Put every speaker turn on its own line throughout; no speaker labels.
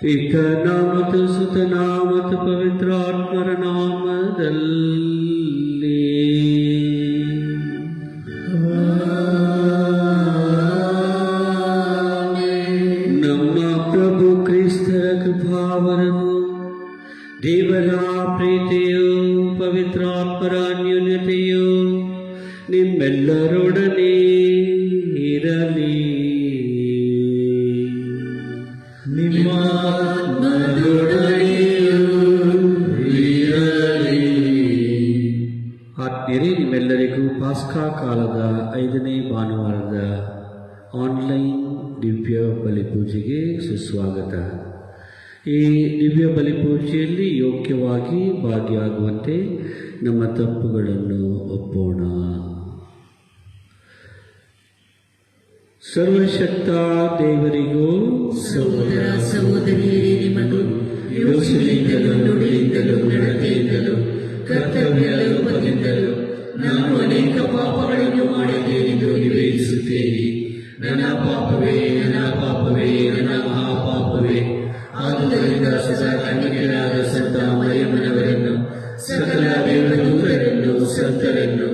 ಪಿತನಾಮದ ಸುತನಾಮದ ಪವಿತ್ರಾತ್ಮರ ನಾಮದಲ್ಲಿ ನಮ್ಮ ಪ್ರಭು ಕ್ರಿಸ್ತರ ಕೃಪಾವರವು ದೇವರ ಪ್ರೀತಿಯು ಪವಿತ್ರಾತ್ಮರ ಅನ್ಯೋನ್ಯತೆಯು ನಿಮ್ಮೆಲ್ಲರೊಡನೆ ಇರಲಿ. ಆತ್ಮೀಯರೇ, ನಿಮ್ಮೆಲ್ಲರಿಗೂ ಪಾಸ್ಕಾ ಕಾಲದ 5ನೇ ಭಾನುವಾರದ ಆನ್ಲೈನ್ ದಿವ್ಯ ಬಲಿಪೂಜೆಗೆ ಸುಸ್ವಾಗತ. ಈ ದಿವ್ಯ ಬಲಿಪೂಜೆಯಲ್ಲಿ ಯೋಗ್ಯವಾಗಿ ಭಾಗಿಯಾಗುವಂತೆ ನಮ್ಮ ತಪ್ಪುಗಳನ್ನು ಒಪ್ಪೋಣ. ಸರ್ವಶಕ್ತ ದೇವರಿಗೂ
ಸಹೋದರ ಸಹೋದರಿಯರೇ, ನಿಮಗೂ ಯೋಚನೆಯಿಂದಲೂ ನುಡಿಯಿಂದಲೂ ನಡತೆಯಿಂದಲೂ ಕರ್ತವ್ಯ ರೂಪದಿಂದಲೂ ನಾನು ಅನೇಕ ಪಾಪಗಳನ್ನು ಮಾಡಿದ್ದೇನೆಂದು ನಿವೇದಿಸುತ್ತೇನೆ. ನನ್ನ ಪಾಪವೇ, ನನ್ನ ಪಾಪವೇ, ನನ್ನ ಮಹಾಪಾಪವೇ. ಆದುದರಿಂದ ಸದಾ ಕನ್ನಿಕೆಯಾದ ಸಂತ ಮರಿಯಮ್ಮನವರನ್ನು, ಸಕಲ ದೇವದೂತರನ್ನು, ಸಂತರನ್ನು,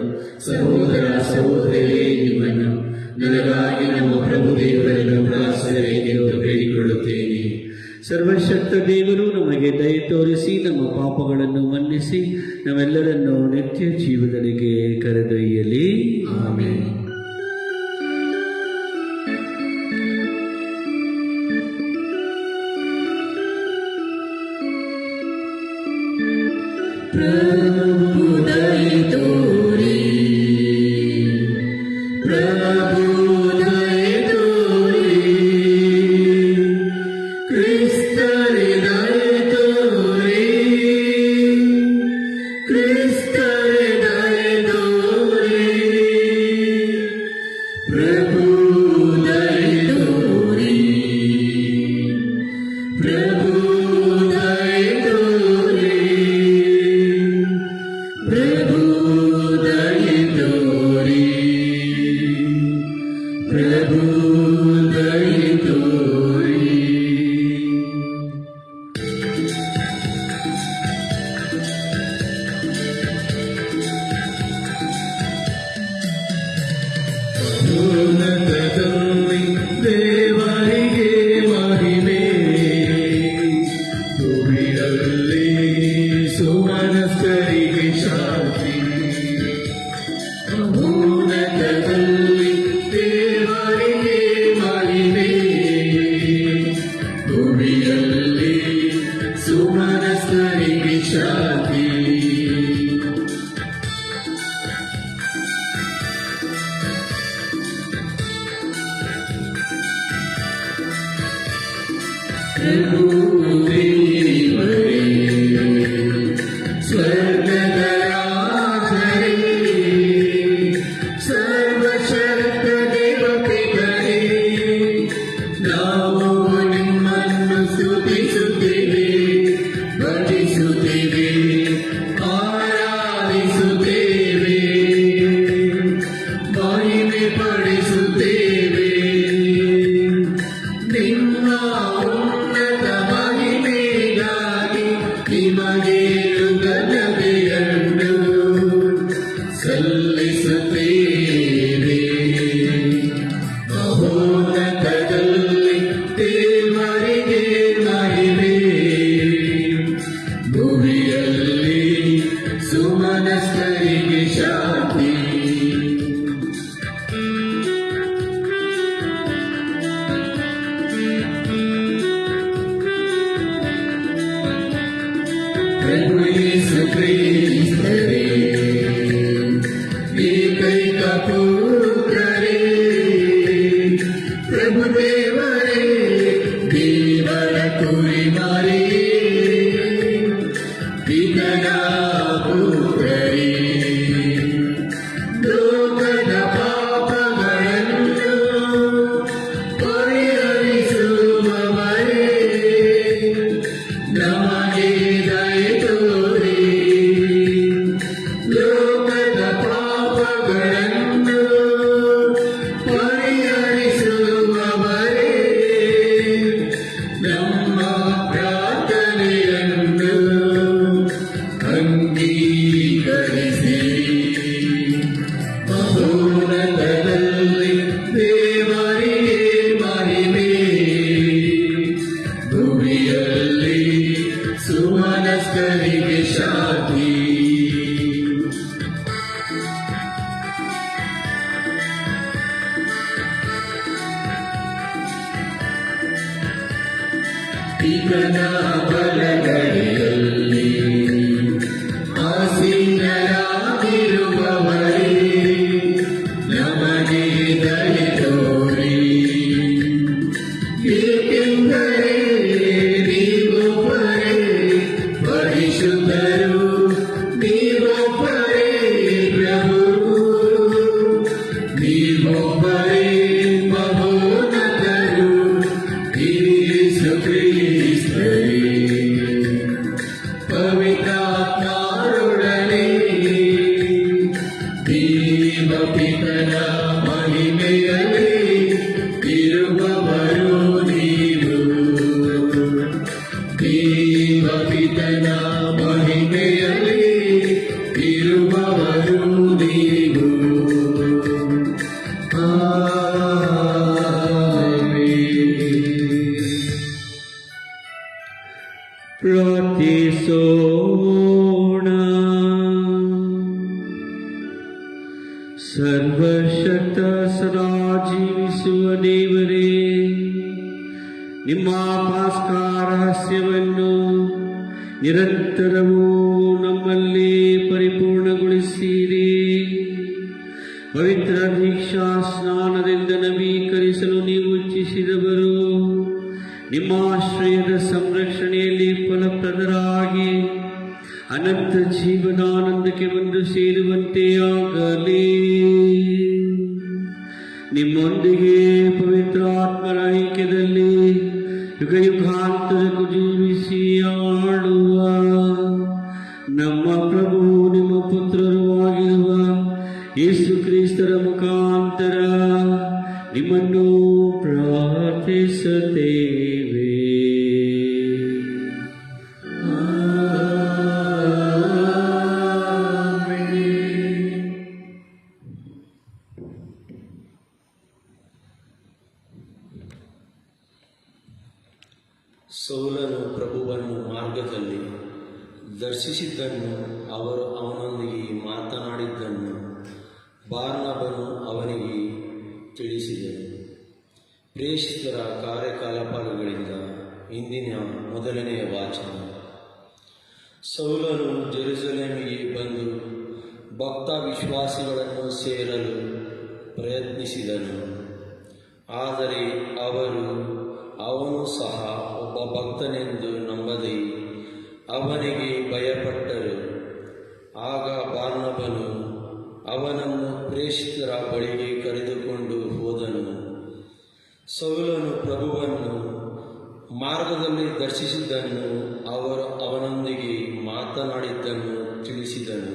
ಸಹೋದರ ಸಹೋದರಿಯರೇ, ನಿಮ್ಮನ್ನು ನನಗಾಗಿ ನಮ್ಮ ಪ್ರಭು ದೇವರನ್ನು ಪ್ರಾರ್ಥನೆಗೆಂದು ಬೇಡಿಕೊಳ್ಳುತ್ತೇನೆ.
ಸರ್ವಶಕ್ತ ದೇವರು ನಮಗೆ ದಯೆ ತೋರಿಸಿ ನಮ್ಮ ಪಾಪಗಳನ್ನು ಮನ್ನಿಸಿ ನಮ್ಮೆಲ್ಲರನ್ನು ನಿತ್ಯ ಜೀವದಲ್ಲಿಗೆ ಕರೆದೊಯ್ಯಲಿ.
ಆಮೆನ್. ಪ್ರಭು ದಯೆ ತೋರಿ, ಪ್ರಭು ದಯೆ ತೋರಿ, ಕ್ರಿಸ್ತರೇ ದಯೆ ತೋರಿ, ಕ್ರಿಸ್ತರೇ ದಯೆ ತೋರಿ, ಪ್ರಭು ದಯೆ ತೋರಿ, ಪ್ರಭು ದಯೆ ತೋರಿ, ಪ್ರಭು ದಯೆ ತೋರಿ, ಪ್ರಭು ದಯೆ ತೋರಿ. ಉನ್ನತದಲ್ಲಿ ದೇವರಿಗೆ ಮಹಿಮೆ, ಭೂಮಿಯಲ್ಲಿ ಸುಮನಸ್ಕರಿಗೆ ಶಾಂತಿ. ಉನ್ನತದಲ್ಲಿ ದೇವರಿಗೆ ಮಹಿಮೆ, ಭೂಮಿಯಲ್ಲಿ ಸುಮನಸ್ಕರಿಗೆ ಶಾಂತಿ. ಪ್ರಭು ದೇವರೇ, ಸ್ವರ್ಗದ ರಾಜರೇ, ಸರ್ವಶಕ್ತ ದೇವಪಿತರೇ, ನಾವು ನಿಮ್ಮನ್ನು ಸ್ತುತಿಸುತ್ತೇವೆ, ಭಜಿಸುತ್ತೇವೆ. ಪ್ರಭು ಯೇಸು ಕ್ರಿಸ್ತರೇ, ಏಕೈಕ ಪುತ್ರರೇ, ಪ್ರಭು ದೇವರೇ, ದೇವರ ಕುರಿಮರಿ, ಪಿತನ ಪುತ್ರರೇ, ಲೋಕದ ಪಾಪಗಳನ್ನು ಪರಿಹರಿಸುವವರೇ, ನಮಗೆ ದಯೆ ತೋರಿ, ಲೋಕದ ಪಾಪಗಳನ್ನು ಪರಿಹರಿಸುವವರೇ, ನಮ್ಮ ಪ್ರಾರ್ಥನೆಯನ್ನು ಅಂಗೀಕರಿಸಿರಿ. ಮಹೋನ್ನತದಲ್ಲಿ ದೇವರಿಗೆ ಮಹಿಮೆ, ಭೂಮಿಯಲ್ಲಿ ಸುಮನಸ್ಕರಿಗೆ ಶಾಂತಿ. ಪಿತನ ಬಲಗಡೆಯಲ್ಲಿ ಆಸೀನರಾಗಿರುವವರೇ, ನಮಗೆ ದಯೆ ತೋರಿ, ಏಕೆಂದರೆ ನೀವೊಬ್ಬರೇ ಪರಿಶುದ್ಧರು, ನೀವೊಬ್ಬರೇ ಪ್ರಭು, ನೀವೊಬ್ಬರೇ ಮಹೋನ್ನತರು, ಯೇಸು ಕ್ರಿಸ್ತರೇ. ಪವಿತ್ರಾತ್ಮರೊಡನೆ ದೇವ ಪಿತನ ಮಹಿಮೆಯಲ್ಲಿ ಇರುವವರು ನೀವು, ದೇವ ಪಿತನ ಮಹಿಮೆಯಲ್ಲಿ ಇರುವವರು ನೀವು.
ಪ್ರಾರ್ಥಿಸೋಣ. ಸರ್ವಶಕ್ತ ಸದಾ ಜೀವಿಸುವ ದೇವರೇ, ನಿಮ್ಮ ಪಾಸ್ಕಾ ರಹಸ್ಯವನ್ನು ನಿರಂತರವೂ ನಮ್ಮಲ್ಲಿ ಪರಿಪೂರ್ಣಗೊಳಿಸಿರಿ. ಪವಿತ್ರ ದೀಕ್ಷಾ ಸ್ನಾನದಿಂದ ನವೀಕರಿಸಲು ನೀವು ಇಚ್ಛಿಸಿದವರು ನಿಮ್ಮ ಆಶ್ರಯದ ಸಂರಕ್ಷಣೆಯಲ್ಲಿ ಫಲಪ್ರದರಾಗಿ ಅನಂತ ಜೀವನಾನಂದಕ್ಕೆ ಬಂದು ಸೇರುವಂತೆ ಆಗಲಿ. ನಿಮ್ಮೊಂದಿಗೆ ಪವಿತ್ರ ಆತ್ಮರ ಐಕ್ಯದಲ್ಲಿ ಯುಗ ಯುಗಾಂತರಕ್ಕೂ ಜೀವಿಸಿ ಆಳುವ ನಮ್ಮ ಪ್ರಭು ನಿಮ್ಮ ಪುತ್ರರು ಆಗಿರುವ ಯೇಸು ಕ್ರಿಸ್ತರ ಮುಖಾಂತರ ನಿಮ್ಮನ್ನು ಪ್ರಾರ್ಥಿಸುತ್ತೇವೆ.
ಸೌಲನು ಪ್ರಭುವನ್ನು ಮಾರ್ಗದಲ್ಲಿ ದರ್ಶಿಸಿದ್ದನ್ನು, ಅವರು ಅವನೊಂದಿಗೆ ಮಾತನಾಡಿದ್ದನ್ನು ಬಾರ್ನಬನು ಅವನಿಗೆ ತಿಳಿಸಿದನು. ಪ್ರೇಷಿತರ ಕಾರ್ಯಕಲಾಪಗಳಿಂದ ಇಂದಿನ ಮೊದಲನೆಯ ವಾಚನ. ಸೌಲನು ಜೆರುಸಲೇಮಿಗೆ ಬಂದು ಭಕ್ತ ವಿಶ್ವಾಸಿಗಳನ್ನು ಸೇರಲು ಪ್ರಯತ್ನಿಸಿದನು. ಆದರೆ ಅವನು ಸಹ ಒಬ್ಬ ಭಕ್ತನೆಂದು ನಂಬದೆ ಅವನಿಗೆ ಭಯಪಟ್ಟರು. ಆಗ ಬಾರ್ನಬನು ಅವನನ್ನು ಪ್ರೇಷಿತರ ಬಳಿಗೆ ಕರೆದುಕೊಂಡು ಹೋದನು. ಸೌಲನು ಪ್ರಭುವನ್ನು ಮಾರ್ಗದಲ್ಲಿ ದರ್ಶಿಸಿದ್ದನ್ನು, ಅವರು ಅವನೊಂದಿಗೆ ಮಾತನಾಡಿದ್ದನ್ನು ತಿಳಿಸಿದನು.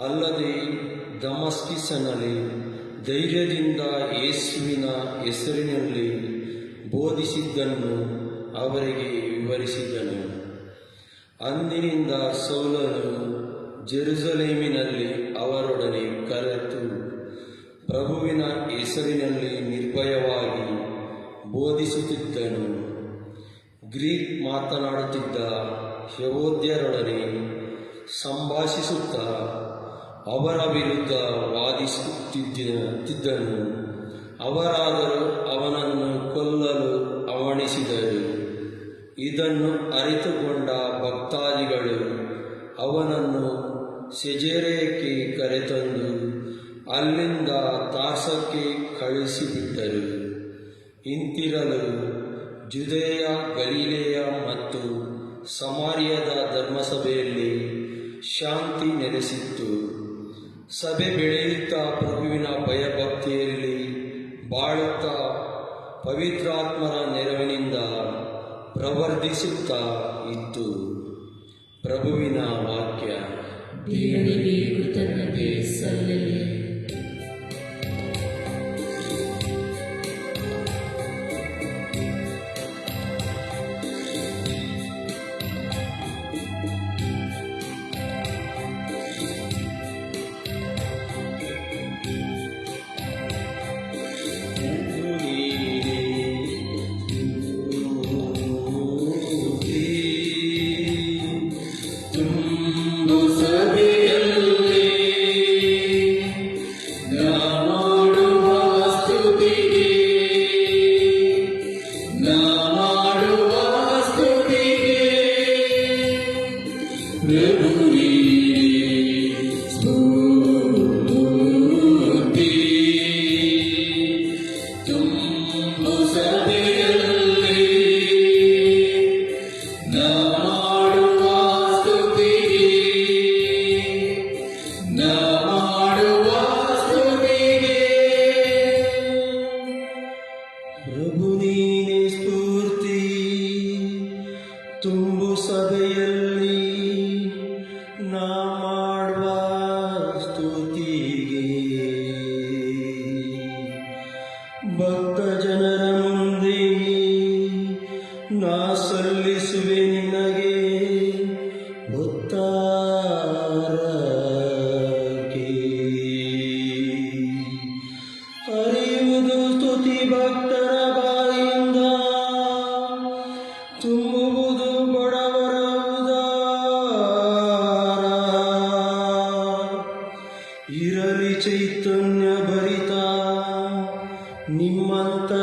ಅಲ್ಲದೆ ದಮಸ್ಕಸ್ಸಿನಲ್ಲಿ ಧೈರ್ಯದಿಂದ ಯೇಸುವಿನ ಹೆಸರಿನಲ್ಲಿ ಬೋಧಿಸಿದ್ದನ್ನು ಅವರಿಗೆ ವಿವರಿಸಿದನು. ಅಂದಿನಿಂದ ಸೌಲನು ಜೆರುಸಲೇಮಿನಲ್ಲಿ ಅವರೊಡನೆ ಕರೆತು ಪ್ರಭುವಿನ ಹೆಸರಿನಲ್ಲಿ ನಿರ್ಭಯವಾಗಿ ಬೋಧಿಸುತ್ತಿದ್ದನು. ಗ್ರೀಕ್ ಮಾತನಾಡುತ್ತಿದ್ದ ಯೆಹೂದ್ಯರೊಡನೆ ಸಂಭಾಷಿಸುತ್ತಾ ಅವರ ವಿರುದ್ಧ ವಾದಿಸುತ್ತಿದ್ದನು. ಅವರಾದರೂ ಅವನನ್ನು ಕೊಲ್ಲಲು ಹವಣಿಸಿದರು. ಇದನ್ನು ಅರಿತುಕೊಂಡ ಭಕ್ತಾದಿಗಳು ಅವನನ್ನು ಸೆಜೆರೆಯಕ್ಕೆ ಕರೆತಂದು ಅಲ್ಲಿಂದ ತಾರ್ಸಕ್ಕೆ ಕಳುಹಿಸಿಬಿಟ್ಟರು. ಇಂತಿರಲು ಜುದೇಯ, ಗಲಿಲೆಯ ಮತ್ತು ಸಮಾರ್ಯದ ಧರ್ಮಸಭೆಯಲ್ಲಿ ಶಾಂತಿ ನೆಲೆಸಿತ್ತು. ಸಭೆ ಬೆಳೆಯುತ್ತಾ ಪ್ರಭುವಿನ ಭಯಭಕ್ತಿಯಲ್ಲಿ ಬಾಳುತ್ತಾ ಪವಿತ್ರಾತ್ಮರ ನೆರವಿನಿಂದ ಪ್ರವರ್ಧಿಸುತ್ತಾ ಇತ್ತು. ಪ್ರಭುವಿನ ವಾಕ್ಯ.
ದೇವರಿಗೆ ಕೃತಜ್ಞತೆ ಸಲ್ಲಲಿ. ತುಂಬು ಸಭೆಯಲ್ಲಿ ನಾ ಮಾಡುವ ಸ್ತುತಿಗೆ, ನಾ ಮಾಡುವ ಸ್ತುತಿಗೆ ಪ್ರಭುವೇ ಸ್ತುತಿ. ತುಂಬು ಸಭೆಯಲ್ಲಿ ನಾ ಮಾಡುವ ಸ್ತುತಿಗೆ, ನಾ ಮಾಡುವ ಸ್ತುತಿಗೆ
ಪ್ರಭು ನೀನೇ ಸ್ಫೂರ್ತಿ. ತುಂಬು ಸಭೆಯಲ್ಲಿ ನಾ ಮಾಡುವ ಸ್ತುತಿಗೆ, ಭಕ್ತ ಜನರ ಮುಂದೆ ನಾ ಸಲ್ಲಿಸುವೆ ನಿನಗೆ ಉತ್ತಾರಕ್ಕೆ. ಹರಿಯುವುದು ಸ್ತುತಿ ಭಕ್ತರ ಬಾಯಿಂದ, ತುಂಬುವುದು ಬಡವರ ಉದಾರ. ಇರಲಿ ಚೈತನ್ಯ ಭರಿತ ನಿಮ್ಮಂತರಂಗವು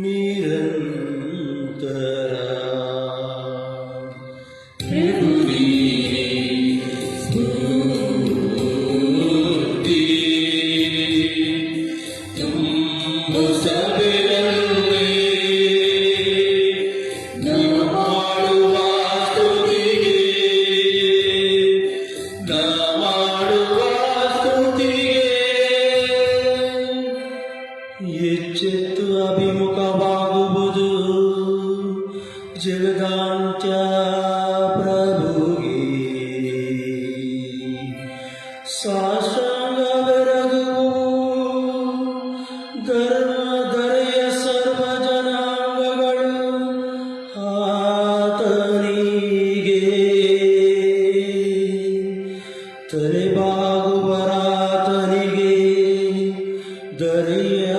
ನಿರಂತರ.
ಪ್ರಭು ನೀನೇ ಸ್ಫೂರ್ತಿ. ತುಂಬು ಸಭೆಯಲ್ಲಿ ನಾ ಮಾಡುವ ಸ್ತುತಿಗೆ, ನಾ ಮಾಡುವ ಸ್ತುತಿಗೆ
ಎಚ್ಚೆತ್ತು ಅಭಿಮುಖವಾಗುವುದು ಜಗದಾಂತ್ಯ ಪ್ರಭುಗೆ. ಸಾಷ್ಟಾಂಗ ಬೆರಗುವು ಧರೆಯ ಸರ್ವ ಜನಾಂಗಗಳು ಆತನಿಗೆ. ತಲೆಬಾಗುವರಾತನಿಗೆ ಧರೆಯ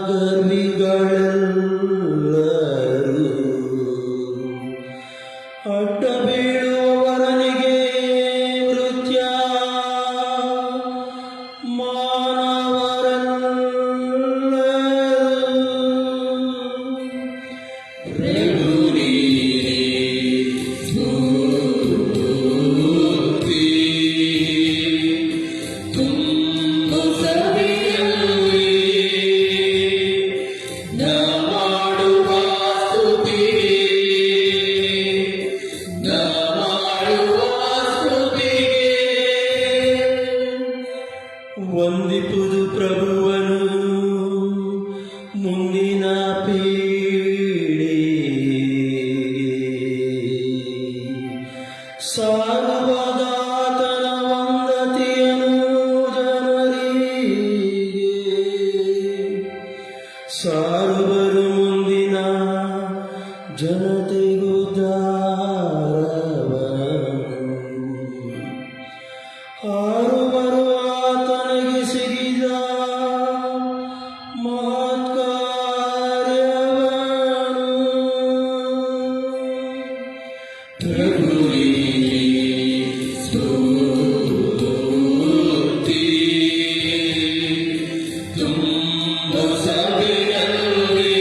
ಗರ್ವಿಗಳೆಲ್ಲರೂ. ಅಡ್ಡ ಬೀಳುವವರನಿಗೆ ನೃತ್ಯ ಮಾನವರೆಲ್ಲರೂ.
ಪ್ರಭು ನೀನೇ ಸ್ಫೂರ್ತಿ. ತುಂಬು ಸಭೆಯಲ್ಲಿ ನಾ ಮಾಡುವ ಸ್ತುತಿಗೆ, ನಾ ಮಾಡುವ ಸ್ತುತಿಗೆ
ವಂದಿಪುದು ಪ್ರಭುವನು ಮುಂದಿನ ಪೀಳಿಗೆಗೆ. ಸಾರುವದಾತನ ವಂದತೆಯನ್ನು ಜನರಿಗೆ ಸಾರುವರು. ಮುಂದಿನ ಜನತೆಗೂ ದಾರವನ್ನು ಹಾರುವರು. ಆತನಿಗೆ ಸಿಗಿದ ಮಹತ್ಕಾರ್ಯವನ್ನು.
ಪ್ರಭು ನೀನೇ ಸ್ಫೂರ್ತಿ. ತುಂಬು ಸಭೆಯಲ್ಲಿ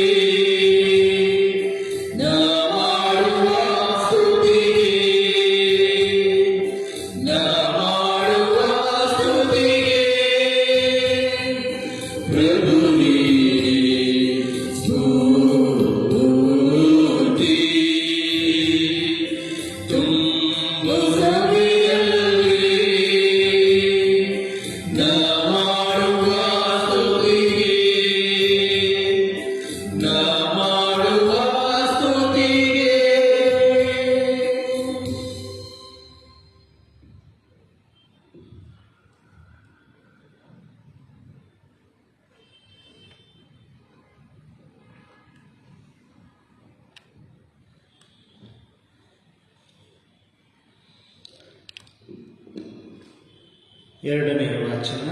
ಎರಡನೆಯ ವಾಚನ.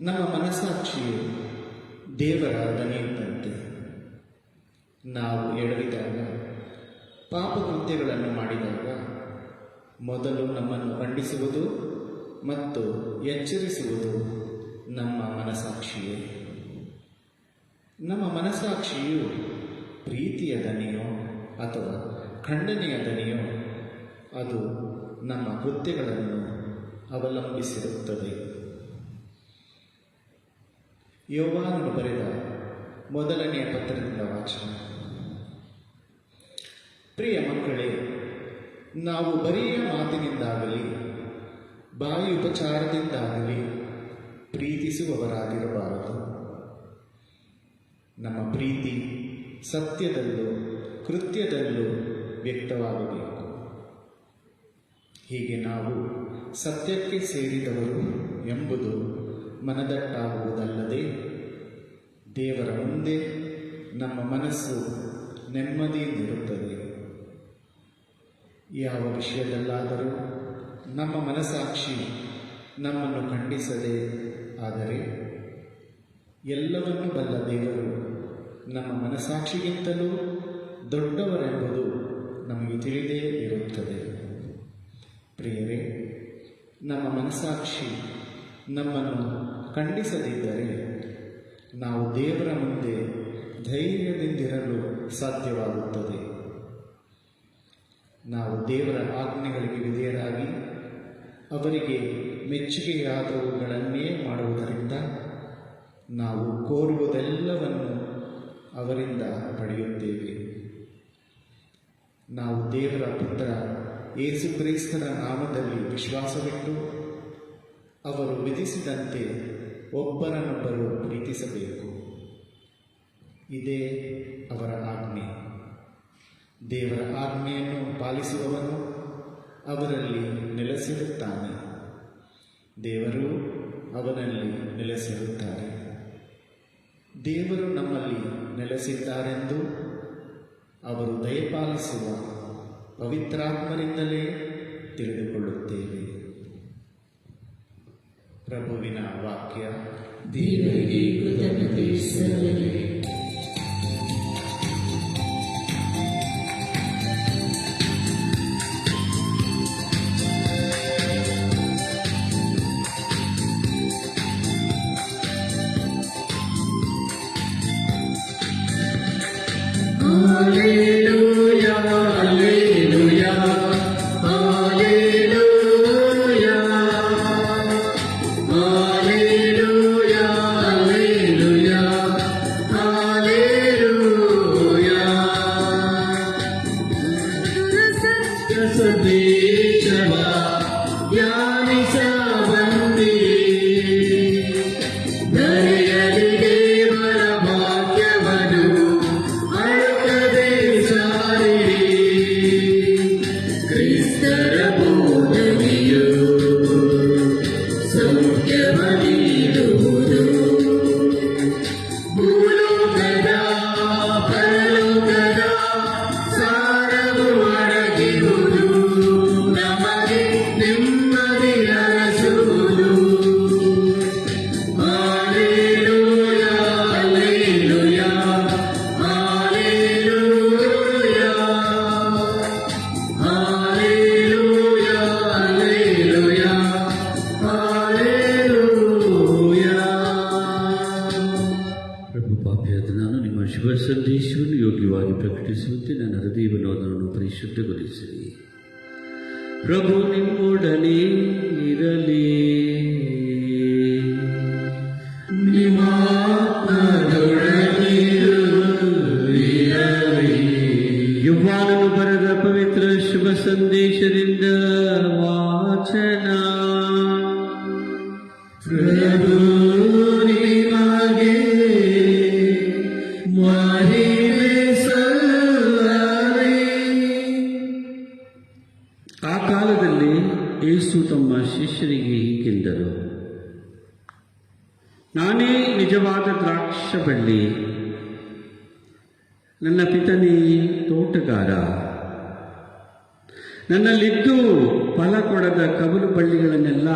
ನಮ್ಮ ಮನಸ್ಸಾಕ್ಷಿಯು ದೇವರ ದನಿಯಿದ್ದಂತೆ. ನಾವು ಎಡವಿದಾಗ, ಪಾಪಕೃತ್ಯಗಳನ್ನು ಮಾಡಿದಾಗ ಮೊದಲು ನಮ್ಮನ್ನು ಖಂಡಿಸುವುದು ಮತ್ತು ಎಚ್ಚರಿಸುವುದು ನಮ್ಮ ಮನಸ್ಸಾಕ್ಷಿಯೇ. ನಮ್ಮ ಮನಸ್ಸಾಕ್ಷಿಯು ಪ್ರೀತಿಯ ದನಿಯೋ ಅಥವಾ ಖಂಡನೆಯ ದನಿಯೋ ಅದು ನಮ್ಮ ಕೃತ್ಯಗಳನ್ನು ಅವಲಂಬಿಸಿರುತ್ತದೆ. ಯೋಹಾನನು ಬರೆದ ಮೊದಲನೆಯ ಪತ್ರದಿಂದ ವಾಚನ. ಪ್ರಿಯ ಮಕ್ಕಳೇ, ನಾವು ಬರಿಯ ಮಾತಿನಿಂದಾಗಲಿ ಬಾಯಿ ಉಪಚಾರದಿಂದಾಗಲಿ ಪ್ರೀತಿಸುವವರಾಗಿರಬಾರದು. ನಮ್ಮ ಪ್ರೀತಿ ಸತ್ಯದಲ್ಲೂ ಕೃತ್ಯದಲ್ಲೂ ವ್ಯಕ್ತವಾಗಬೇಕು. ಹೀಗೆ ನಾವು ಸತ್ಯಕ್ಕೆ ಸೇರಿದವರು ಎಂಬುದು ಮನದಟ್ಟಾಗುವುದಲ್ಲದೆ, ದೇವರ ಮುಂದೆ ನಮ್ಮ ಮನಸ್ಸು ನೆಮ್ಮದಿಯಿಂದಿರುತ್ತದೆ. ಯಾವ ವಿಷಯದಲ್ಲಾದರೂ ನಮ್ಮ ಮನಸ್ಸಾಕ್ಷಿ ನಮ್ಮನ್ನು ಖಂಡಿಸದೆ ಆದರೆ, ಎಲ್ಲವನ್ನೂ ಬಲ್ಲ ದೇವರು ನಮ್ಮ ಮನಸ್ಸಾಕ್ಷಿಗಿಂತಲೂ ದೊಡ್ಡವರೆಂಬುದು ನಮಗೆ ತಿಳಿದೇ ಇರುತ್ತದೆ. ಪ್ರಿಯರೇ, ನಮ್ಮ ಮನಸ್ಸಾಕ್ಷಿ ನಮ್ಮನ್ನು ಖಂಡಿಸದಿದ್ದರೆ ನಾವು ದೇವರ ಮುಂದೆ ಧೈರ್ಯದಿಂದಿರಲು ಸಾಧ್ಯವಾಗುತ್ತದೆ. ನಾವು ದೇವರ ಆಜ್ಞೆಗಳಿಗೆ ವಿಧೇಯರಾಗಿ ಅವರಿಗೆ ಮೆಚ್ಚುಗೆಯಾದವುಗಳನ್ನೇ ಮಾಡುವುದರಿಂದ ನಾವು ಕೋರುವುದೆಲ್ಲವನ್ನು ಅವರಿಂದ ಪಡೆಯುತ್ತೇವೆ. ನಾವು ದೇವರ ಪುತ್ರ ಯೇಸು ಕ್ರಿಸ್ತರ ನಾಮದಲ್ಲಿ ವಿಶ್ವಾಸವಿಟ್ಟು ಅವರು ವಿಧಿಸಿದಂತೆ ಒಬ್ಬರನ್ನೊಬ್ಬರು ಪ್ರೀತಿಸಬೇಕು. ಇದೇ ಅವರ ಆಜ್ಞೆ. ದೇವರ ಆಜ್ಞೆಯನ್ನು ಪಾಲಿಸುವವನು ಅವರಲ್ಲಿ ನೆಲೆಸಿರುತ್ತಾನೆ, ದೇವರು ಅವನಲ್ಲಿ ನೆಲೆಸಿರುತ್ತಾರೆ. ದೇವರು ನಮ್ಮಲ್ಲಿ ನೆಲೆಸಿದ್ದಾರೆಂದು ಅವರು ದಯಪಾಲಿಸುವ ಪವಿತ್ರಾತ್ಮರಿಂದಲೇ ತಿಳಿದುಕೊಳ್ಳುತ್ತೇವೆ. ಪ್ರಭುವಿನ ವಾಕ್ಯ.
ದೇವರಿಗೆ ಕೃತಜ್ಞತೆ ಸಲ್ಲಲಿ.
Hallelujah, hallelujah, hallelujah, hallelujah, hallelujah, hallelujah. ಸತ್ಯ ಸಂದೇಶವ ಧ್ಯಾನಿಸ ಬಂದಿರಿ, ದರೆಯಲಿ ದೇವರ ವಾಕ್ಯವನ್ನು ಅಳುಕದೆ ಸಾರಿರಿ. ಕ್ರಿಸ್ತರ ಬೋಧನೆಯು ಸೌಖ್ಯವ ನೀಡುವುದು, ಭೂಲೋಕದ ಪರಲೋಕದ ಸಾರವು ಅಡಗಿರುವುದು, ನಮಗೆ ನೆಮ್ಮದಿ ಅರಸುವುದು. Hallelujah, hallelujah, hallelujah, hallelujah, hallelujah, hallelujah. ಪ್ರಭು, ಪಾಪಿಯಾದ ನಾನು ನಿಮ್ಮ ಶುಭ ಸಂದೇಶವನ್ನು ಯೋಗ್ಯವಾಗಿ ಪ್ರಕಟಿಸುವಂತೆ ನನ್ನ ಹೃದಯವನ್ನು ಅದನ್ನು ಪರಿಶುದ್ಧಗೊಳಿಸಿರಿ. ಪ್ರಭು ನಿಮ್ಮೊಡನೆ ಇರಲಿ, ನಿಮ್ಮ ಆತ್ಮದೊಡನೆಯೂ ಇರಲಿ. ಯೋಹಾನನು ಬರೆದ ಪವಿತ್ರ ಶುಭ ಸಂದೇಶದಿಂದ ವಾಚನ. ಪ್ರಭು ನಿಮಗೆ ಮಹಿಮೆ ಸಲ್ಲಲಿ. ಆ ಕಾಲದಲ್ಲಿ ಯೇಸು ತಮ್ಮ ಶಿಷ್ಯರಿಗೆ ಹೀಗೆಂದರು, ನಾನೇ ನಿಜವಾದ ದ್ರಾಕ್ಷಬಳ್ಳಿ, ನನ್ನ ಪಿತನೇ ತೋಟಗಾರ. ನನ್ನಲ್ಲಿದ್ದು ಫಲ ಕೊಡದ ಕವಲು ಬಳ್ಳಿಗಳನ್ನೆಲ್ಲ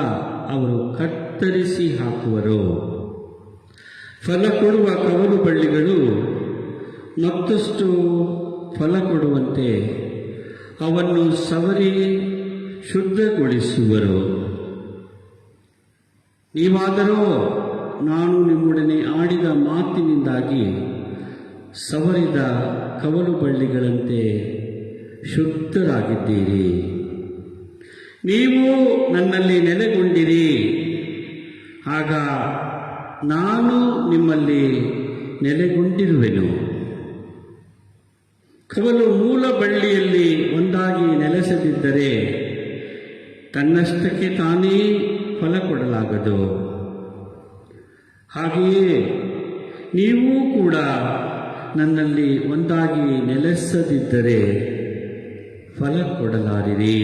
ಅವರು ಕತ್ತರಿಸಿ ಹಾಕುವರು. ಫಲ ಕೊಡುವ ಕವಲು ಬಳ್ಳಿಗಳು ಮತ್ತಷ್ಟು ಫಲ ಕೊಡುವಂತೆ ಅವನ್ನು ಸವರಿ ಶುದ್ಧಗೊಳಿಸುವರು. ನೀವಾದರೋ ನಾನು ನಿಮ್ಮೊಡನೆ ಆಡಿದ ಮಾತಿನಿಂದಾಗಿ ಸವರಿದ ಕವಲು ಬಳ್ಳಿಗಳಂತೆ ಶುದ್ಧರಾಗಿದ್ದೀರಿ. ನೀವು ನನ್ನಲ್ಲಿ ನೆಲೆಗೊಂಡಿರಿ, ಆಗ ನಾನು ನಿಮ್ಮಲ್ಲಿ ನೆಲೆಗೊಂಡಿರುವೆನು. ಕವಲು ಮೂಲ ಬಳ್ಳಿಯಲ್ಲಿ ಒಂದಾಗಿ ನೆಲೆಸದಿದ್ದರೆ ತನ್ನಷ್ಟಕ್ಕೆ ತಾನೇ ಫಲ ಕೊಡಲಾಗದು. ಹಾಗೆಯೇ ನೀವೂ ಕೂಡ ನನ್ನಲ್ಲಿ ಒಂದಾಗಿ ನೆಲೆಸದಿದ್ದರೆ ಫಲ ಕೊಡಲಾರಿರಿ.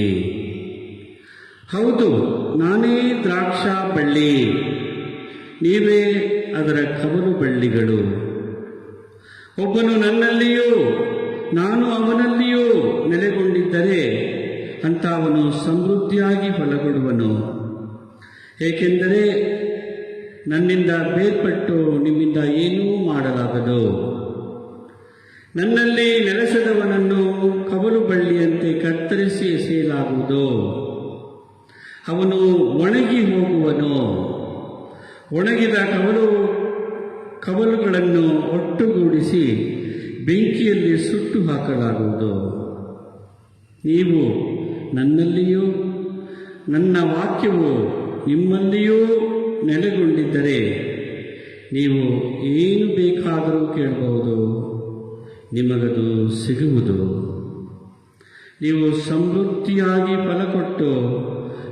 ಹೌದು, ನಾನೇ ದ್ರಾಕ್ಷಾ ಬಳ್ಳಿ, ನೀವೇ ಅದರ ಕವಲು ಬಳ್ಳಿಗಳು. ಒಬ್ಬನು ನನ್ನಲ್ಲಿಯೂ ನಾನು ಅವನಲ್ಲಿಯೂ ನೆಲೆಗೊಂಡಿದ್ದರೆ ಅಂತ ಅವನು ಸಮೃದ್ಧಿಯಾಗಿ ಫಲ ಕೊಡುವನು. ಏಕೆಂದರೆ ನನ್ನಿಂದ ಬೇರ್ಪಟ್ಟು ನಿಮ್ಮಿಂದ ಏನೂ ಮಾಡಲಾಗದು. ನನ್ನಲ್ಲಿ ನೆಲೆಸದವನನ್ನು ಕವಲು ಬಳ್ಳಿಯಂತೆ ಕತ್ತರಿಸಿ ಎಸೆಯಲಾಗುವುದು. ಅವನು ಒಣಗಿ ಹೋಗುವನು. ಒಣಗಿದ ಕವಲುಗಳನ್ನು ಒಟ್ಟುಗೂಡಿಸಿ ಬೆಂಕಿಯಲ್ಲಿ ಸುಟ್ಟು ಹಾಕಲಾಗುವುದು. ನೀವು ನನ್ನಲ್ಲಿಯೂ ನನ್ನ ವಾಕ್ಯವು ನಿಮ್ಮಲ್ಲಿಯೂ ನೆಲೆಗೊಂಡಿದ್ದರೆ ನೀವು ಏನು ಬೇಕಾದರೂ ಕೇಳಬಹುದು, ನಿಮಗದು ಸಿಗುವುದು. ನೀವು ಸಮೃದ್ಧಿಯಾಗಿ ಫಲ ಕೊಟ್ಟು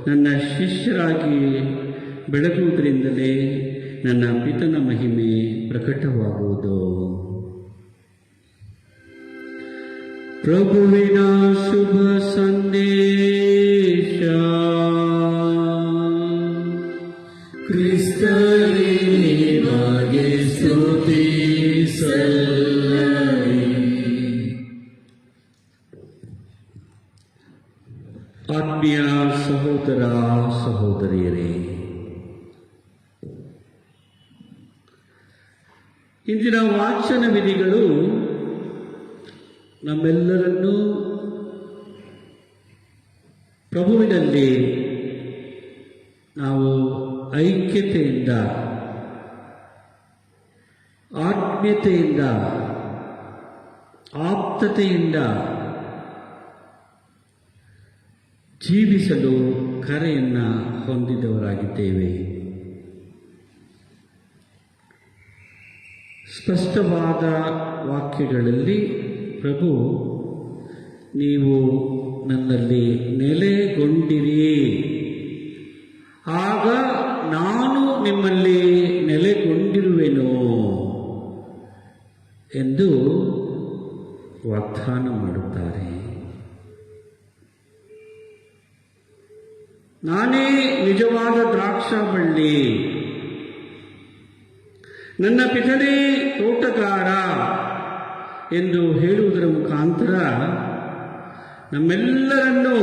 ನನ್ನ ಶಿಷ್ಯರಾಗಿ ಬೆಳಗುವುದರಿಂದಲೇ ನನ್ನ ಪಿತನ ಮಹಿಮೆ ಪ್ರಕಟವಾಗುವುದು. ಪ್ರಭುವಿನ ಶುಭ ಸಂದೇಶ.
ಕ್ರಿಸ್ತನೇ ನಿನಗೆ ಸ್ತುತಿ ಸಲ್ಲಲಿ.
ಆತ್ಮೀಯ ಸಹೋದರ ಸಹೋದರಿಯರೇ, ಇಂದಿನ ವಾಚನ ವಿಧಿಗಳು ನಮ್ಮೆಲ್ಲರನ್ನೂ ಪ್ರಭುವಿನಲ್ಲಿ ನಾವು ಐಕ್ಯತೆಯಿಂದ, ಆತ್ಮೀಯತೆಯಿಂದ, ಆಪ್ತತೆಯಿಂದ ಜೀವಿಸಲು ಕರೆಯನ್ನು ಹೊಂದಿದವರಾಗಿದ್ದೇವೆ. ಸ್ಪಷ್ಟವಾದ ವಾಕ್ಯಗಳಲ್ಲಿ ಪ್ರಭು, ನೀವು ನನ್ನಲ್ಲಿ ನೆಲೆಗೊಂಡಿರಿ, ಆಗ ನಾನು ನಿಮ್ಮಲ್ಲಿ ನೆಲೆಗೊಂಡಿರುವೆನು ಎಂದು ವಾಗ್ದಾನ ಮಾಡುತ್ತಾರೆ. ನಾನೇ ನಿಜವಾದ ದ್ರಾಕ್ಷಾ ಬಳ್ಳಿ, ನನ್ನ ಪಿತನೇ ತೋಟಗಾರ ಎಂದು ಹೇಳುವುದರ ಮುಖಾಂತರ ನಮ್ಮೆಲ್ಲರನ್ನೂ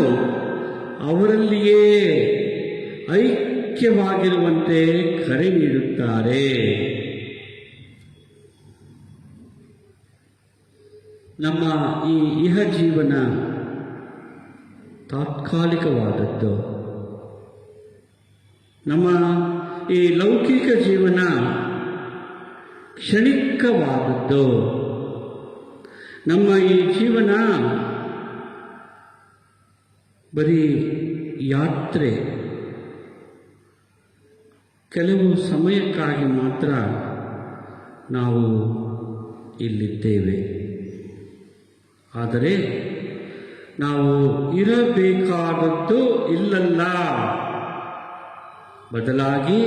ಅವರಲ್ಲಿಯೇ ಐಕ್ಯವಾಗಿರುವಂತೆ ಕರೆ ನೀಡುತ್ತಾರೆ. ನಮ್ಮ ಈ ಇಹ ಜೀವನ ತಾತ್ಕಾಲಿಕವಾದದ್ದು. ನಮ್ಮ ಈ ಲೌಕಿಕ ಜೀವನ ಕ್ಷಣಿಕವಾದದ್ದು. ನಮ್ಮ ಈ ಜೀವನ ಬರೀ ಯಾತ್ರೆ, ಕೆಲವು ಸಮಯಕ್ಕಾಗಿ ಮಾತ್ರ ನಾವು ಇಲ್ಲಿದ್ದೇವೆ. ಆದರೆ ನಾವು ಇರಬೇಕಾದದ್ದು ಇಲ್ಲಲ್ಲ, ಬದಲಾಗಿ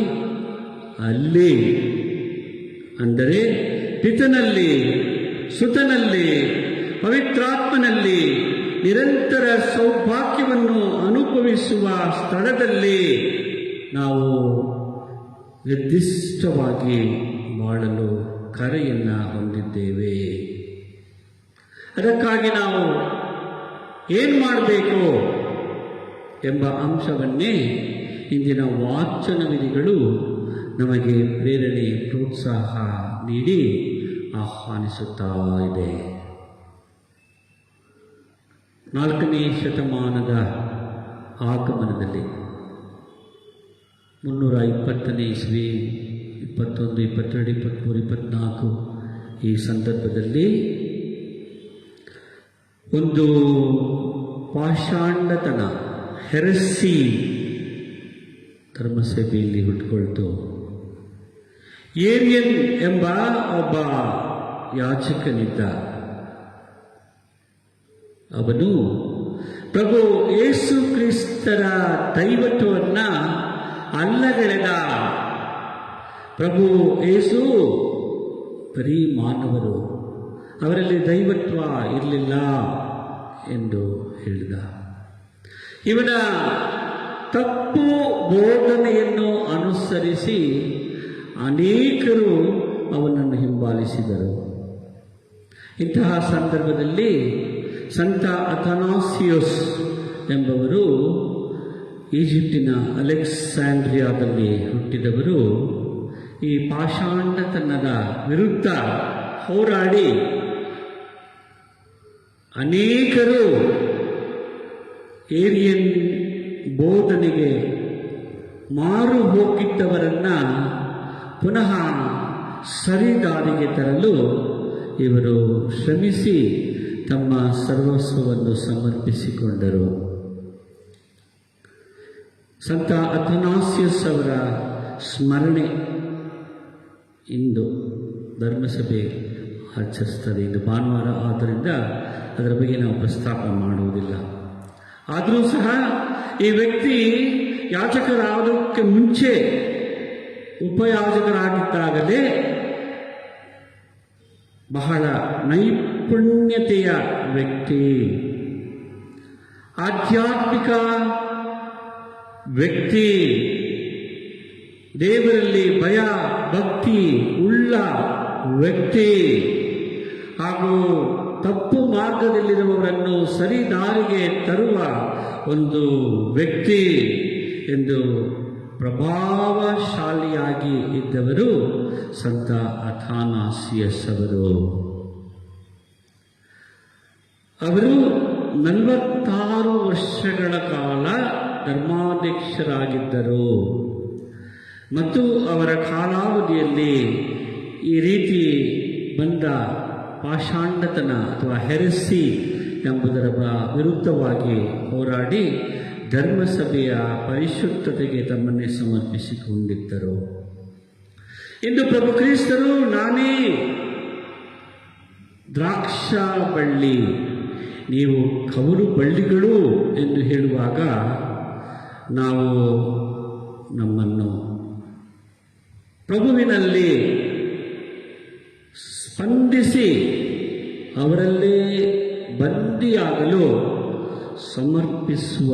ಅಲ್ಲಿ, ಅಂದರೆ ಪಿತನಲ್ಲಿ, ಸುತನಲ್ಲಿ, ಪವಿತ್ರಾತ್ಮನಲ್ಲಿ ನಿರಂತರ ಸೌಭಾಗ್ಯವನ್ನು ಅನುಭವಿಸುವ ಸ್ಥಳದಲ್ಲಿ ನಾವು ನಿರ್ದಿಷ್ಟವಾಗಿ ಮಾಡಲು ಕರೆಯನ್ನು ಹೊಂದಿದ್ದೇವೆ. ಅದಕ್ಕಾಗಿ ನಾವು ಏನು ಮಾಡಬೇಕು ಎಂಬ ಅಂಶವನ್ನೇ ಇಂದಿನ ವಾಚನ ವಿಧಿಗಳು ನಮಗೆ ಪ್ರೇರಣೆ ಪ್ರೋತ್ಸಾಹ ನೀಡಿ ಆಹ್ವಾನಿಸುತ್ತಾ ಇದೆ. 4ನೇ ಶತಮಾನದ ಆಗಮನದಲ್ಲಿ 320ನೇ ಇಸ್ವಿ 21, 22, 23, 24 ಈ ಸಂದರ್ಭದಲ್ಲಿ ಒಂದು ಪಾಷಾಂಡತನ ಹೆರಸಿ ಧರ್ಮಸಭೆಯಲ್ಲಿ ಹುಟ್ಟುಕೊಳ್ತು. ಏರಿಯನ್ ಎಂಬ ಒಬ್ಬ ಯಾಚಕನಿದ್ದ. ಅವನು ಪ್ರಭು ಯೇಸು ಕ್ರಿಸ್ತರ ದೈವತ್ವವನ್ನು ಅಲ್ಲಗಳೆದ. ಪ್ರಭು ಯೇಸು ಬರೀ ಮಾನವರು, ಅವರಲ್ಲಿ ದೈವತ್ವ ಇರಲಿಲ್ಲ ಎಂದು ಹೇಳಿದ. ಇವನ ತಪ್ಪು ಬೋಧನೆಯನ್ನು ಅನುಸರಿಸಿ ಅನೇಕರು ಅವನನ್ನು ಹಿಂಬಾಲಿಸಿದರು. ಇಂತಹ ಸಂದರ್ಭದಲ್ಲಿ ಸಂತ ಅಥನಾಸಿಯಸ್ ಎಂಬವರು, ಈಜಿಪ್ಟಿನ ಅಲೆಕ್ಸಾಂಡ್ರಿಯಾದಲ್ಲಿ ಹುಟ್ಟಿದವರು, ಈ ಪಾಷಾಂಡತನದ ವಿರುದ್ಧ ಹೋರಾಡಿ ಅನೇಕರು ಏರಿಯನ್ ಬೋಧನೆಗೆ ಮಾರು ಹೋಗಿದ್ದವರನ್ನು ಪುನಃ ಸರಿದಾರಿಗೆ ತರಲು ಇವರು ಶ್ರಮಿಸಿ ತಮ್ಮ ಸರ್ವಸ್ವವನ್ನು ಸಮರ್ಪಿಸಿಕೊಂಡರು. ಸಂತ ಅಥನಾಸಿಯಸ್ ಅವರ ಸ್ಮರಣೆ ಇಂದು ಧರ್ಮಸಭೆ ಆಚರಿಸ್ತದೆ. ಇಂದು ಭಾನುವಾರ ಆದ್ದರಿಂದ ಅದರ ಬಗ್ಗೆ ನಾವು ಪ್ರಸ್ತಾಪ ಮಾಡುವುದಿಲ್ಲ. ಆದರೂ ಸಹ ಈ ವ್ಯಕ್ತಿ ಯಾಚಕರಾಗೋದಕ್ಕೆ ಮುಂಚೆ ಉಪಯಾಜಕರಾಗಿದ್ದಾಗಲೇ ಬಹಳ ನೈಪುಣ್ಯತೆಯ ವ್ಯಕ್ತಿ, ಆಧ್ಯಾತ್ಮಿಕ ವ್ಯಕ್ತಿ, ದೇವರಲ್ಲಿ ಭಯ ಭಕ್ತಿ ಉಳ್ಳ ವ್ಯಕ್ತಿ ಹಾಗೂ ತಪ್ಪು ಮಾರ್ಗದಲ್ಲಿರುವವರನ್ನು ಸರಿದಾರಿಗೆ ತರುವ ಒಂದು ವ್ಯಕ್ತಿ ಎಂದು ಪ್ರಭಾವಶಾಲಿಯಾಗಿ ಇದ್ದವರು ಸಂತ ಅಥಾನಾಸಿಯಸ್ ಅವರು. ಅವರು 46 ವರ್ಷಗಳ ಕಾಲ ಧರ್ಮಾಧ್ಯಕ್ಷರಾಗಿದ್ದರು ಮತ್ತು ಅವರ ಕಾಲಾವಧಿಯಲ್ಲಿ ಈ ರೀತಿ ಬಂದ ಪಾಷಾಂಡತನ ಅಥವಾ ಹೆರಸಿ ಎಂಬುದರ ವಿರುದ್ಧವಾಗಿ ಹೋರಾಡಿ ಧರ್ಮಸಭೆಯ ಪರಿಶುದ್ಧತೆಗೆ ತಮ್ಮನ್ನೇ ಸಮರ್ಪಿಸಿಕೊಂಡಿದ್ದರು. ಇಂದು ಪ್ರಭು ಕ್ರಿಸ್ತರು ನಾನೇ ದ್ರಾಕ್ಷ ಬಳ್ಳಿ, ನೀವು ಕವಲು ಬಳ್ಳಿಗಳು ಎಂದು ಹೇಳುವಾಗ ನಾವು ನಮ್ಮನ್ನು ಪ್ರಭುವಿನಲ್ಲಿ ಸ್ಪಂದಿಸಿ ಅವರಲ್ಲೇ ಬಂದಿಯಾಗಲು ಸಮರ್ಪಿಸುವ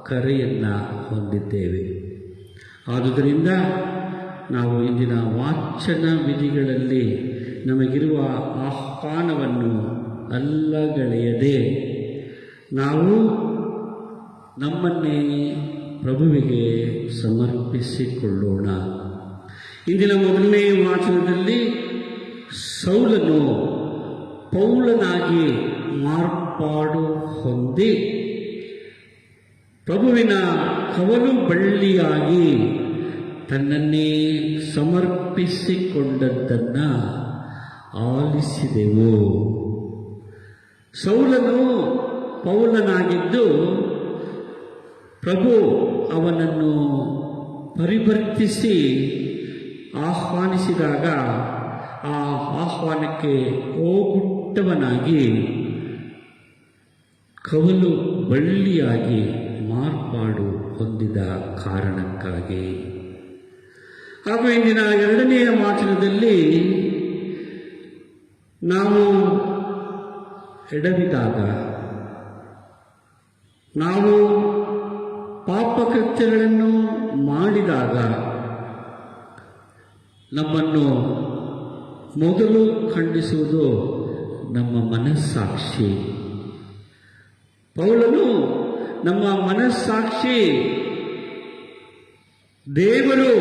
ಕರೆಯನ್ನು ಹೊಂದಿದ್ದೇವೆ. ಆದುದರಿಂದ ನಾವು ಇಂದಿನ ವಾಚನ ವಿಧಿಗಳಲ್ಲಿ ನಮಗಿರುವ ಆಹ್ವಾನವನ್ನು ಅಲ್ಲಗಳೆಯದೆ ನಾವು ನಮ್ಮನ್ನೇ ಪ್ರಭುವಿಗೆ ಸಮರ್ಪಿಸಿಕೊಳ್ಳೋಣ. ಇಂದಿನ ಮೊದಲನೇ ವಾಚನದಲ್ಲಿ ಸೌಲನು ಪೌಲನಾಗಿ ಮಾರ್ಪಾಡು ಹೊಂದಿ ಪ್ರಭುವಿನ ಕವಲು ಬಳ್ಳಿಯಾಗಿ ತನ್ನನ್ನೇ ಸಮರ್ಪಿಸಿಕೊಂಡದ್ದನ್ನು ಆಲಿಸಿದೆವು. ಸೌಲನು ಪೌಲನಾಗಿದ್ದು ಪ್ರಭು ಅವನನ್ನು ಪರಿವರ್ತಿಸಿ ಆಹ್ವಾನಿಸಿದಾಗ ಆ ಆಹ್ವಾನಕ್ಕೆ ಓಗುಟ್ಟವನಾಗಿ ಕವಲು ಬಳ್ಳಿಯಾಗಿ ಮಾರ್ಪಾಡು ಹೊಂದಿದ ಕಾರಣಕ್ಕಾಗಿ. ಹಾಗೂ ಇಂದಿನ ಎರಡನೆಯ ವಾಚನದಲ್ಲಿ ನಾವು ಎಡವಿದಾಗ, ನಾವು ಪಾಪಕೃತ್ಯಗಳನ್ನು ಮಾಡಿದಾಗ ನಮ್ಮನ್ನು ಮೊದಲು ಖಂಡಿಸುವುದು ನಮ್ಮ ಮನಸ್ಸಾಕ್ಷಿ. ಪೌಲನು ನಮ್ಮ ಮನಸ್ಸಾಕ್ಷಿ, ದೇವರು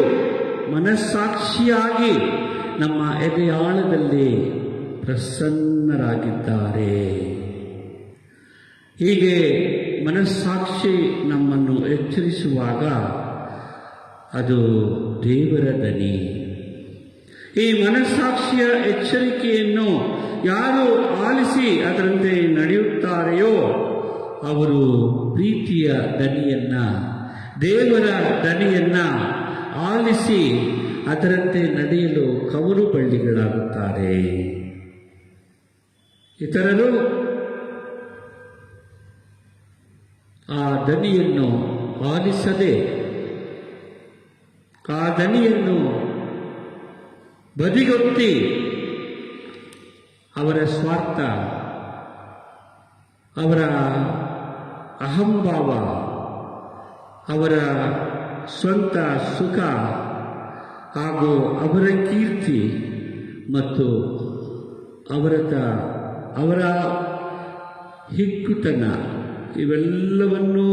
ಮನಸ್ಸಾಕ್ಷಿಯಾಗಿ ನಮ್ಮ ಎದೆಯಾಳದಲ್ಲಿ ಪ್ರಸನ್ನರಾಗಿದ್ದಾರೆ. ಹೀಗೆ ಮನಸ್ಸಾಕ್ಷಿ ನಮ್ಮನ್ನು ಎಚ್ಚರಿಸುವಾಗ ಅದು ದೇವರ ದನಿ. ಈ ಮನಸ್ಸಾಕ್ಷಿಯ ಎಚ್ಚರಿಕೆಯನ್ನು ಯಾರು ಆಲಿಸಿ ಅದರಂತೆ ನಡೆಯುತ್ತಾರೆಯೋ ಅವರು ಪ್ರೀತಿಯ ದನಿಯನ್ನ, ದೇವರ ದನಿಯನ್ನ ಆಲಿಸಿ ಅದರಂತೆ ನಡೆಯಲು ಕವಲು ಬಳ್ಳಿಗಳಾಗುತ್ತಾರೆ. ಇತರರು ಆ ದನಿಯನ್ನು ಆಲಿಸದೆ ಆ ದನಿಯನ್ನು ಬದಿಗೊತ್ತಿ ಅವರ ಸ್ವಾರ್ಥ, ಅವರ ಅಹಂಭಾವ, ಅವರ ಸ್ವಂತ ಸುಖ ಹಾಗೂ ಅವರ ಕೀರ್ತಿ ಮತ್ತು ಅವರ ಹಿಕ್ಕುತನ ಇವೆಲ್ಲವನ್ನೂ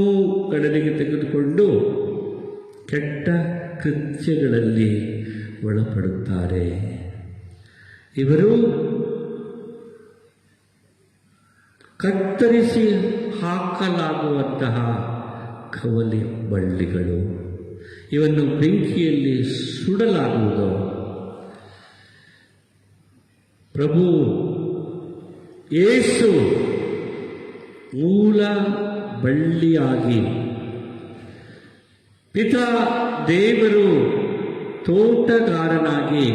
ಕಡೆಗೆ ತೆಗೆದುಕೊಂಡು ಕೆಟ್ಟ ಕೃತ್ಯಗಳಲ್ಲಿ ಒಳಪಡುತ್ತಾರೆ. ಇವರು ಕತ್ತರಿಸಿ ಹಾಕಲಾಗುವಂತಹ ಕವಲಿ ಬಳ್ಳಿಗಳು. ಇವನ್ನು ಬೆಂಕಿಯಲ್ಲಿ ಸುಡಲಾಗುವುದು. ಪ್ರಭು ಯೇಸು ಮೂಲ ಬಳ್ಳಿಯಾಗಿ, ಪಿತಾ ದೇವರು ತೋಟಗಾರನಾಗಿ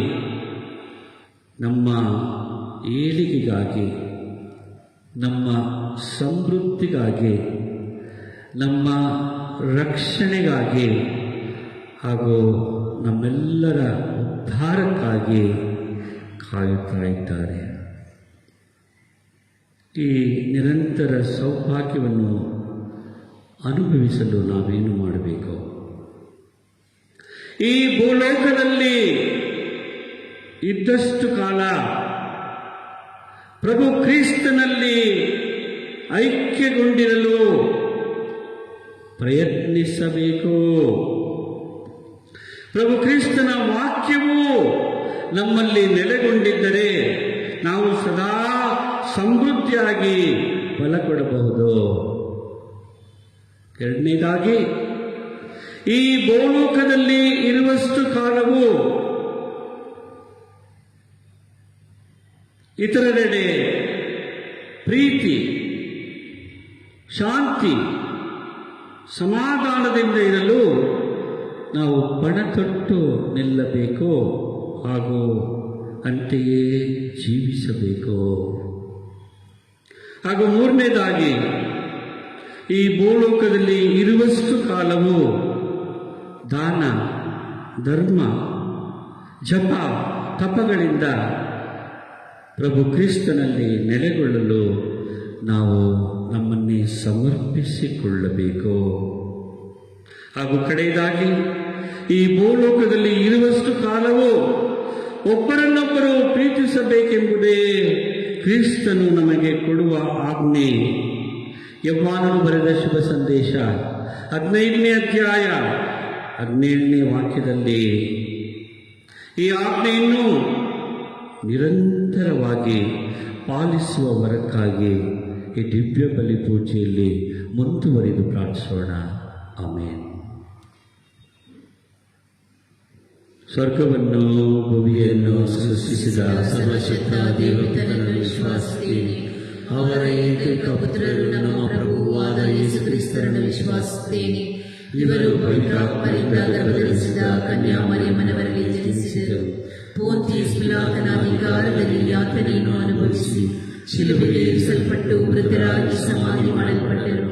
ನಮ್ಮ ಏಳಿಗೆಗಾಗಿ, ನಮ್ಮ ಸಮೃದ್ಧಿಗಾಗಿ, ನಮ್ಮ ರಕ್ಷಣೆಗಾಗಿ ಹಾಗೂ ನಮ್ಮೆಲ್ಲರ ಉದ್ಧಾರಕ್ಕಾಗಿ ಕಾಯುತ್ತಾ ಇದ್ದಾರೆ. ಈ ನಿರಂತರ ಸೌಭಾಗ್ಯವನ್ನು ಅನುಭವಿಸಲು ನಾವೇನು ಮಾಡಬೇಕು? ಈ ಭೂಲೋಕದಲ್ಲಿ ಇದ್ದಷ್ಟು ಕಾಲ ಪ್ರಭು ಕ್ರಿಸ್ತನಲ್ಲಿ ಐಕ್ಯಗೊಂಡಿರಲು ಪ್ರಯತ್ನಿಸಬೇಕು. ಪ್ರಭು ಕ್ರಿಸ್ತನ ವಾಕ್ಯವು ನಮ್ಮಲ್ಲಿ ನೆಲೆಗೊಂಡಿದ್ದರೆ ನಾವು ಸದಾ ಸಮೃದ್ಧಿಯಾಗಿ ಫಲ ಕೊಡಬಹುದು. ಎರಡನೇದಾಗಿ, ಈ ಭೂಲೋಕದಲ್ಲಿ ಇರುವಷ್ಟು ಕಾಲವು ಇತರರೆಡೆ ಪ್ರೀತಿ, ಶಾಂತಿ, ಸಮಾಧಾನದಿಂದ ಇರಲು ನಾವು ಪಣ ತೊಟ್ಟು ನಿಲ್ಲಬೇಕು ಹಾಗೂ ಅಂತೆಯೇ ಜೀವಿಸಬೇಕು. ಹಾಗೂ ಮೂರನೇದಾಗಿ, ಈ ಭೂಲೋಕದಲ್ಲಿ ಇರುವಷ್ಟು ಕಾಲವು ದಾನ, ಧರ್ಮ, ಜಪ, ತಪಗಳಿಂದ ಪ್ರಭು ಕ್ರಿಸ್ತನಲ್ಲಿ ನೆಲೆಗೊಳ್ಳಲು ನಾವು ನಮ್ಮನ್ನೇ ಸಮರ್ಪಿಸಿಕೊಳ್ಳಬೇಕು. ಹಾಗೂ ಕಡೆಯದಾಗಿ, ಈ ಭೂಲೋಕದಲ್ಲಿ ಇರುವಷ್ಟು ಕಾಲವು ಒಬ್ಬರನ್ನೊಬ್ಬರು ಪ್ರೀತಿಸಬೇಕೆಂಬುದೇ ಕ್ರಿಸ್ತನು ನಮಗೆ ಕೊಡುವ ಆಜ್ಞೆ. ಯೋಹಾನನು ಬರೆದ ಶುಭ ಸಂದೇಶ 15ನೇ ಅಧ್ಯಾಯ 17ನೇ ವಾಕ್ಯದಲ್ಲಿ ಈ ಆಜ್ಞೆಯನ್ನು ನಿರಂತರವಾಗಿ ಪಾಲಿಸುವ ವರಕ್ಕಾಗಿ ಈ ದಿವ್ಯ ಬಲಿ ಪೂಜೆಯಲ್ಲಿ ಮುಂದುವರಿದು ಪ್ರಾರ್ಥಿಸೋಣ. ಆಮೇನ್. ಸ್ವರ್ಗವನ್ನು ಭೂಮಿಯನ್ನು ಸೃಷ್ಟಿಸಿದ
ಸರ್ವಶಕ್ತ ದೇವತೆಯನ್ನು ವಿಶ್ವಾಸಿಸುತ್ತೇನೆ. ಅವರ ಏಕೈಕ ಪುತ್ರರು ನಮ್ಮ ಪ್ರಭುವಾದ ಯೇಸು ಕ್ರಿಸ್ತರನ್ನು ವಿಶ್ವಾಸಿಸುತ್ತೇನೆ. ಇವರು ಪವಿತ್ರಾತ್ಮರಿಂದ ಗರ್ಭಧರಿಸಿದ ಕನ್ಯಾ ಮರಿಯಮ್ಮನವರಲ್ಲಿ ಜನಿಸಿದರು. ಪೋಂತಿಯಸ್ ಪಿಲಾತನ ಅಧಿಕಾರದಲ್ಲಿ ಯಾತನೆಯನ್ನು ಅನುಭವಿಸಿ ಶಿಲುಬೆಗೆ ಇರಿಸಲ್ಪಟ್ಟು ಮೃತರಾಗಿ ಸಮಾಧಿ ಮಾಡಲ್ಪಟ್ಟರು.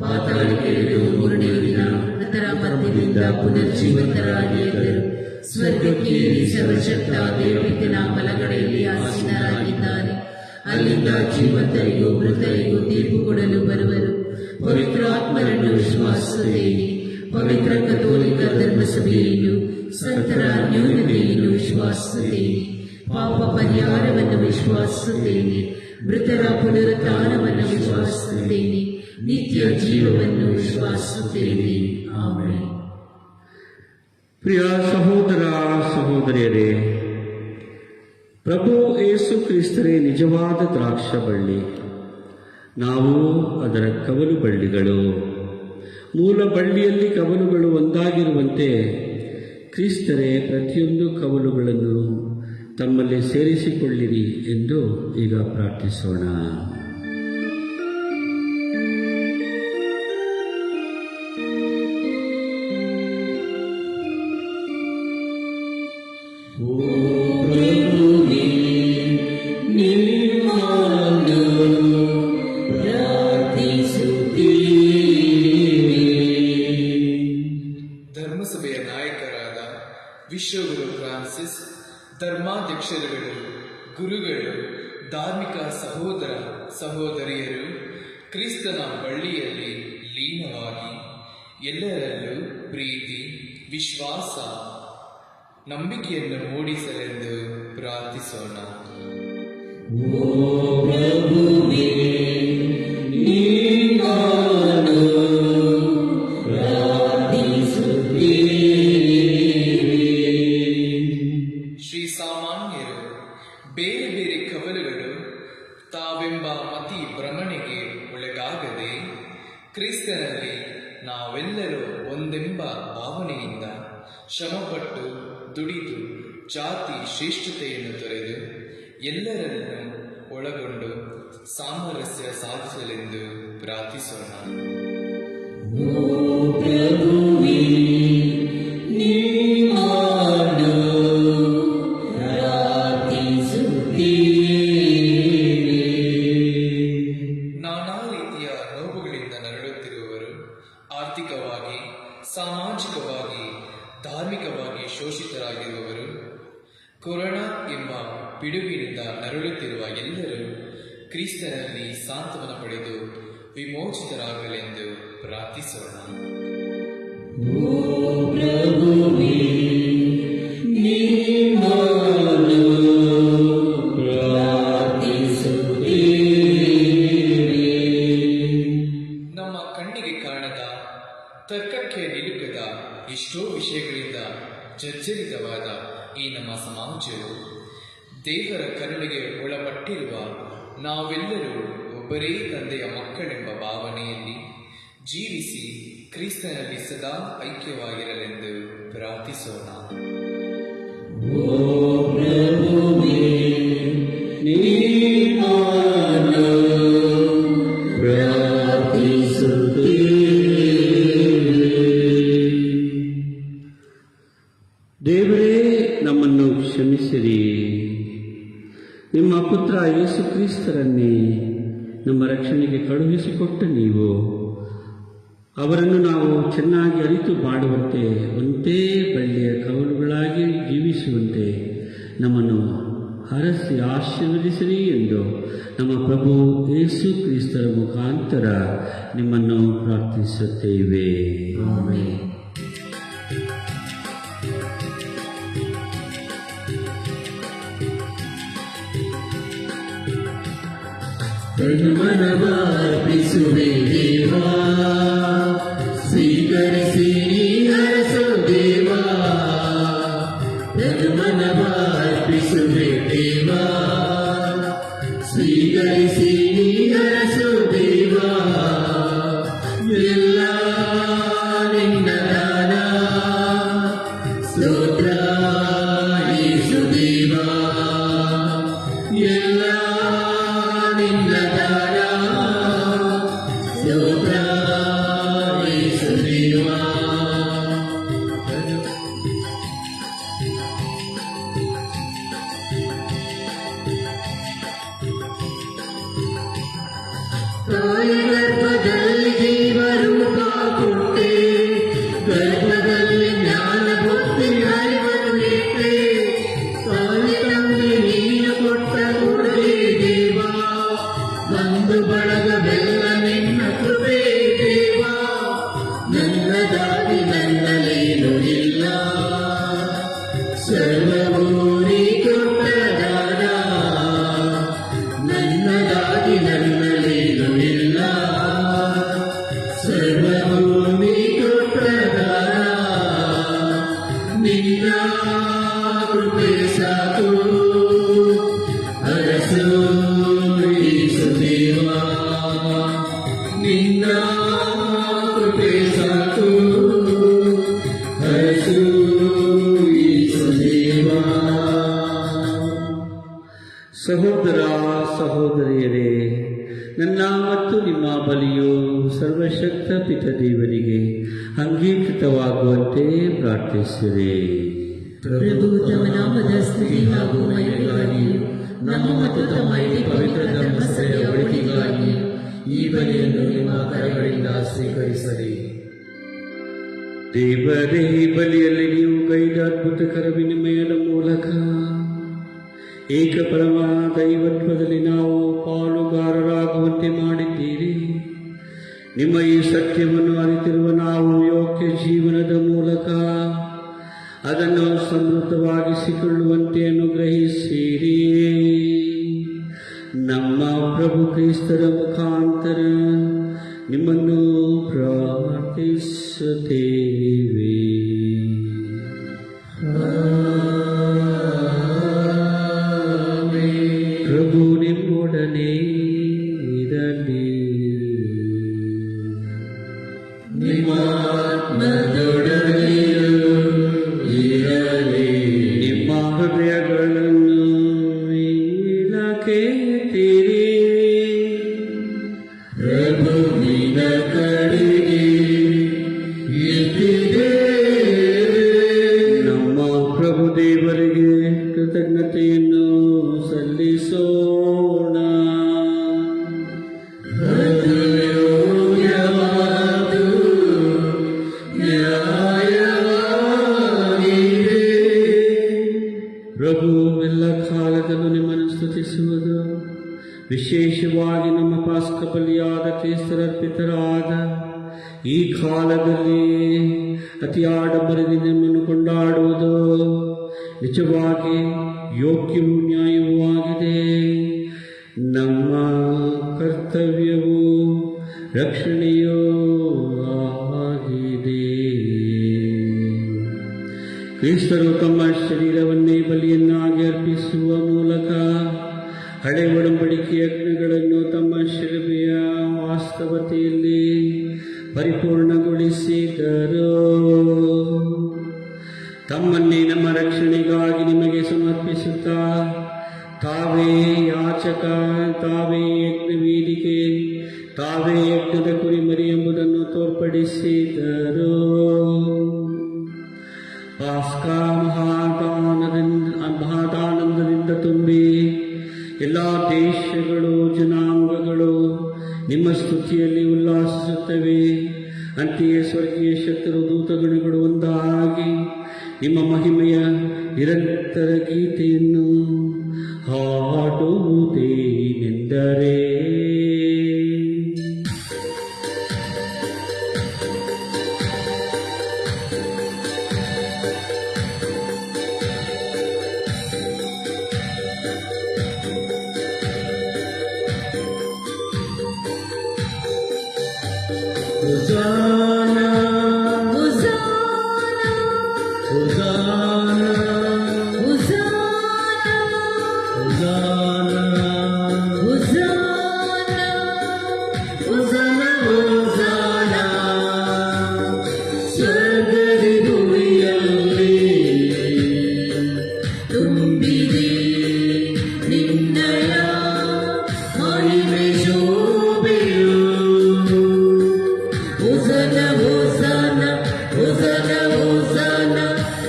ಪಾತಾಳಕ್ಕೆ ಇಳಿದು ಮೂರನೇ ದಿನ ಮೃತರ ಮಧ್ಯದಿಂದ ಪುನರ್ಜೀವಿತರಾಗಿ ಎದ್ದರು. ಸ್ವರ್ಗಕ್ಕೆ ಏರಿ ಸರ್ವಶಕ್ತ ದೇವಪಿತನ ಬಲಗಡೆಯಲ್ಲಿ ಆಸೀನರಾಗಿದ್ದಾರೆ. ಅಲ್ಲಿಂದ ಜೀವಂತರಿಗೂ ಮೃತರಿಗೂ ತೀರ್ಪು ಕೊಡಲು ಬರುವರು. ಪವಿತ್ರಾತ್ಮರನ್ನು ವಿಶ್ವಾಸಿಸುತ್ತೇನೆ. ಪವಿತ್ರ ಕಥೋಲಿಕ ಧರ್ಮಸಭೆಯನ್ನು, ಸಂತರ ಅನ್ಯೋನ್ಯತೆಯನ್ನು ವಿಶ್ವಾಸಿಸುತ್ತೇನೆ. ಪಾಪ ಪರಿಹಾರವನ್ನು ವಿಶ್ವಾಸಿಸುತ್ತೇನೆ. ಮೃತರ ಪುನರುತ್ಥಾನವನ್ನು ವಿಶ್ವಾಸಿಸುತ್ತೇನೆ. ನಿತ್ಯ ಜೀವವನ್ನು ವಿಶ್ವಾಸಿಸುತ್ತೇನೆ. ಆಮೆನ್.
ಪ್ರಿಯ ಸಹೋದರ ಸಹೋದರಿಯರೇ, ಪ್ರಭು ಯೇಸು ಕ್ರಿಸ್ತರೇ ನಿಜವಾದ ದ್ರಾಕ್ಷ ಬಳ್ಳಿ, ನಾವು ಅದರ ಕವಲು ಬಳ್ಳಿಗಳು. ಮೂಲ ಬಳ್ಳಿಯಲ್ಲಿ ಕವಲುಗಳು ಒಂದಾಗಿರುವಂತೆ ಕ್ರಿಸ್ತರೇ ಪ್ರತಿಯೊಂದು ಕವಲುಗಳನ್ನು ತಮ್ಮಲ್ಲಿ ಸೇರಿಸಿಕೊಳ್ಳಿರಿ ಎಂದು ಈಗ ಪ್ರಾರ್ಥಿಸೋಣ.
ಧರ್ಮಸಭೆಯ ನಾಯಕರಾದ ವಿಶ್ವಗುರು ಫ್ರಾನ್ಸಿಸ್, ಧರ್ಮಾಧ್ಯಕ್ಷರುಗಳು, ಗುರುಗಳು, ಧಾರ್ಮಿಕ ಸಹೋದರ ಸಹೋದರಿಯರು ಕ್ರಿಸ್ತನ ಬಳ್ಳಿಯಲ್ಲಿ ಲೀನವಾಗಿ ಎಲ್ಲರಲ್ಲೂ ಪ್ರೀತಿ, ವಿಶ್ವಾಸ, ನಂಬಿಕೆಯನ್ನು ಮೂಡಿಸಲೆಂದು ಪ್ರಾರ್ಥಿಸೋಣ. ಶ್ರೀಸಾಮಾನ್ಯರು ಬೇರೆ ಬೇರೆ ಕವಲುಗಳು ತಾವೆಂಬ ಮತಿ ಭ್ರಮಣೆಗೆ ಒಳಗಾಗದೆ ಕ್ರಿಸ್ತನಲ್ಲಿ ನಾವೆಲ್ಲರೂ ಒಂದೆಂಬ ಭಾವನೆಯಿಂದ ಶ್ರಮಪಟ್ಟು ದುಡಿದು ಜಾತಿ ಶ್ರೇಷ್ಠತೆಯನ್ನು ತೊರೆದು ಎಲ್ಲರನ್ನು ಒಳಗೊಂಡು ಸಾಮರಸ್ಯ ಸಾಧಿಸಲೆಂದು ಪ್ರಾರ್ಥಿಸೋಣ. ನಾನಾ ರೀತಿಯ ನೋವುಗಳಿಂದ ನರಳುತ್ತಿರುವವರು, ಆರ್ಥಿಕವಾಗಿ, ಸಾಮಾಜಿಕವಾಗಿ, ಧಾರ್ಮಿಕವಾಗಿ ಶೋಷಿತರಾಗಿರುವವರು, ಕೊರೋನಾ ಎಂಬ ಪಿಡುಗಿನಿಂದ ನರಳುತ್ತಿರುವ ಎಲ್ಲರೂ ಕ್ರಿಸ್ತನಲ್ಲಿ ಸಾಂತ್ವನ ಪಡೆದು ವಿಮೋಚಿತರಾಗಲೆಂದು ಪ್ರಾರ್ಥಿಸೋಣ. ನಮ್ಮ ಕಣ್ಣಿಗೆ ಕಾಣದ, ತರ್ಕಕ್ಕೆ ನಿಲುಕದ ಎಷ್ಟೋ ವಿಷಯಗಳಿಂದ ಜರ್ಜರಿತವಾದ ಈ ನಮ್ಮ ಸಮಾಜವು ದೇವರ ಕರುಣೆಗೆ ಒಳಪಟ್ಟಿರುವ ನಾವೆಲ್ಲರೂ ಒಬ್ಬರೇ ತಂದೆಯ ಮಕ್ಕಳೆಂಬ ಭಾವನೆಯಲ್ಲಿ ಜೀವಿಸಿ ಕ್ರಿಸ್ತನಲ್ಲಿ ಸದಾ ಐಕ್ಯವಾಗಿರಲೆಂದು ಪ್ರಾರ್ಥಿಸೋಣ.
ದೇವರೇ, ನಮ್ಮನ್ನು ಕ್ಷಮಿಸಿರಿ. ನಿಮ್ಮ ಪುತ್ರ ಯೇಸು ಕ್ರಿಸ್ತರನ್ನೇ ನಮ್ಮ ರಕ್ಷಣೆಗೆ ಕಳುಹಿಸಿಕೊಟ್ಟ ನೀವು ಅವರನ್ನು ನಾವು ಚೆನ್ನಾಗಿ ಅರಿತು ಮಾಡುವಂತೆ, ಒಂದೇ ಬಳ್ಳಿಯ ಕವಲುಗಳಾಗಿ ಜೀವಿಸುವಂತೆ ನಮ್ಮನ್ನು ಹರಸಿ ಆಶೀರ್ವದಿಸಿರಿ ಎಂದು ನಮ್ಮ ಪ್ರಭು ಯೇಸು ಕ್ರಿಸ್ತರ ಮುಖಾಂತರ ನಿಮ್ಮನ್ನು ಪ್ರಾರ್ಥಿಸುತ್ತೇವೆ.
ಆಮೆನ್.
ಮನವಾರ್ಪಿಸುವೆ ದೇವಾ, ಸ್ವೀಕರಿಸಿ ಹರಸೋ ದೇವಾ. ಮನವಾರ್ಪಿಸುವೆ ದೇವಾ, ಸ್ವೀಕರಿಸಿ ಹರಸೋ ದೇವಾ. ಎಲ್ಲ ನಿನ್ನ ದಾನ, ಸ್ತೋತ್ರ ಯೇಸು ದೇವಾ. ಎಲ್ಲ ನಿನ್ನ ದಾನ, ಸ್ತೋತ್ರ ಯೇಸು ದೇವಾ. ತಾಯಿ ಗರ್ಭದಲ್ಲಿ ಜೀವರೂಪ ಕೊಟ್ಟೆ, ಗರ್ಭದಲ್ಲಿ ಜ್ಞಾನ ಭಕ್ತಿ ಅರಿವನ್ನು ಇಟ್ಟೆ. ತಾಯಿ ತಂದೆ ನೀನು ಕೊಟ್ಟ ಕೊಡುಗೆ ದೇವಾ, ಬಂಧು ಬಳಗವೆಲ್ಲ ನಿನ್ನ ಕೃಪೆ ದೇವಾ. ನನ್ನದಾಗಿ ನನ್ನಲ್ಲೇನೂ ಇಲ್ಲ, ಸರ್ವವೂ ನೀ ಕೊಟ್ಟ ದಾನ. ನನ್ನದಾಗಿ ನನ್ನಲ್ಲೇನೂ ಇಲ್ಲ,
ನನ್ನ ಮತ್ತು ನಿಮ್ಮ ಬಲಿಯು ಸರ್ವಶಕ್ತ ಪಿತ ದೇವರಿಗೆ ಅಂಗೀಕೃತವಾಗುವಂತೆ ಪ್ರಾರ್ಥಿಸಿರಿ.
ಪ್ರಭು ತಮ್ಮ ನಾಮದ ಸ್ತುತಿ ಹಾಗೂ ಮಹಿಮೆಗಾಗಿಯೂ ನಮ್ಮ ಮತ್ತು ತಮ್ಮ ಇಡೀ ಪವಿತ್ರ ಧರ್ಮಸಭೆಯ ಒಳಿತಿಗಾಗಿಯೂ ಈ ಬಲಿಯನ್ನು ನಿಮ್ಮ ಕರಗಳಿಂದ ಸ್ವೀಕರಿಸಲಿ.
ದೇವರೇ, ಈ ಬಲಿಯಲ್ಲಿ ನೀವು ಕೈದ ಅದ್ಭುತಕರ ವಿನಿಮಯದ ಮೂಲಕ ಏಕಪರಮ ದೈವತ್ವದಲ್ಲಿ ನಾವು ಪಾಲುಗಾರರಾಗುವಂತೆ ಮಾಡಿದ್ದೀರಿ. ನಿಮ್ಮ ಈ ಸತ್ಯವನ್ನು ಅರಿತಿರುವ ನಾವು ಯೋಗ್ಯ ಜೀವನದ ಮೂಲಕ ಅದನ್ನು ಸಮೃದ್ಧವಾಗಿಸಿಕೊಳ್ಳುವಂತೆ ಅನುಗ್ರಹಿಸಿರಿ. ನಮ್ಮ ಪ್ರಭು ಕ್ರಿಸ್ತರ ಮುಖಾಂತರ ನಿಮ್ಮನ್ನು ಪ್ರಾರ್ಥಿಸುತ್ತೇವೆ. ಪ್ರಭು ನಿಮ್ಮೊಡನೆ ಇರಲಿ.
ನಿಮ್ಮಾತ್ಮದೊಡನೆಯೂ ಇರಲಿ.
ನಿಮ್ಮ ಹೃದಯಗಳನ್ನು ಮೇಲಕ್ಕೆತ್ತಿರಿ.
ಪ್ರಭುವಿನ ಕಡೆಗೆ ಎತ್ತಿದೆ.
ನಮ್ಮ ಪ್ರಭು ದೇವರಿಗೆ ಕೃತಜ್ಞತೆಯನ್ನು ಸಲ್ಲಿಸೋಣ.
ಅದು ಯೋಗ್ಯವಾದು, ನ್ಯಾಯವಾಗಿದೆ.
ಪ್ರಭು ಎಲ್ಲ ಕಾಲದಲ್ಲೂ ನಿಮ್ಮನ್ನು ಸ್ತುತಿಸುವುದು, ವಿಶೇಷವಾಗಿ ನಮ್ಮ ಪಾಸ್ಕ ಬಲಿಯಾದ ಕ್ರಿಸ್ತರರ್ಪಿತರಾದ ಈ ಕಾಲದಲ್ಲಿ ಅತಿ ಆಡಂಬರದಿಂದ ನಿಮ್ಮನ್ನು ಕೊಂಡಾಡುವುದು ನಿಜವಾಗಿ ಯೋಗ್ಯವೂ ನ್ಯಾಯವೂ ಆಗಿದೆ. ನಮ್ಮ ಕರ್ತವ್ಯವೂ ರಕ್ಷಣೆಯೂ ಆಗಿದೆ. ಕ್ರಿಸ್ತರು ತಮ್ಮ ಶರೀರವನ್ನೇ ಬಲಿಯನ್ನಾಗಿ ಅರ್ಪಿಸುವ ಮೂಲಕ ಹಳೆ ಒಡಂಬಡಿಕೆಯ ಯಜ್ಞಗಳನ್ನು ತಮ್ಮ ಶಿಲುಬೆಯ ವಾಸ್ತವತೆಯಲ್ಲಿ ಪರಿಪೂರ್ಣಗೊಳಿಸಿದರು. ತಮ್ಮನ್ನೇ ನಮ್ಮ ರಕ್ಷಣೆಗಾಗಿ ನಿಮಗೆ ಸಮರ್ಪಿಸುತ್ತಾ ತಾವೇ ಯಾಚಕ, ತಾವೇ ಯಜ್ಞ ವೇದಿಕೆ, ತಾವೇ ಯಜ್ಞದ ಕುರಿಮರಿ ಎಂಬುದನ್ನು ತೋರ್ಪಡಿಸಿದರು. ಪಾಸ್ಕಾ ಮಹಾದಾನಂದದಿಂದ ತುಂಬಿ ಎಲ್ಲ ದೇಶಗಳು, ಜನಾಂಗಗಳು ನಿಮ್ಮ ಸ್ತುತಿಯಲ್ಲಿ ಉಲ್ಲಾಸಿಸುತ್ತವೆ. ಅಂತೆಯೇ ಸ್ವರ್ಗೀಯ ಶತ್ರು ದೂತಗಣಗಳು ಒಂದಾಗಿ ನಿಮ್ಮ ಮಹಿಮೆಯ ನಿರಂತರ ಗೀತೆಯನ್ನು ಹಾಡುವುದೇನೆಂದರೆ
Hosanna, Hosanna, Hosanna, Hosanna, Hosanna, Hosanna, Hosanna, ಸ್ವರ್ಗದಿ ಭೂಮಿಯಲ್ಲಿ ತುಂಬಿದೆ ನಿನ್ನಯ ಮಹಿಮೆ ಶೋಭೆಯು. Hosanna, Hosanna, Hosanna, Hosanna,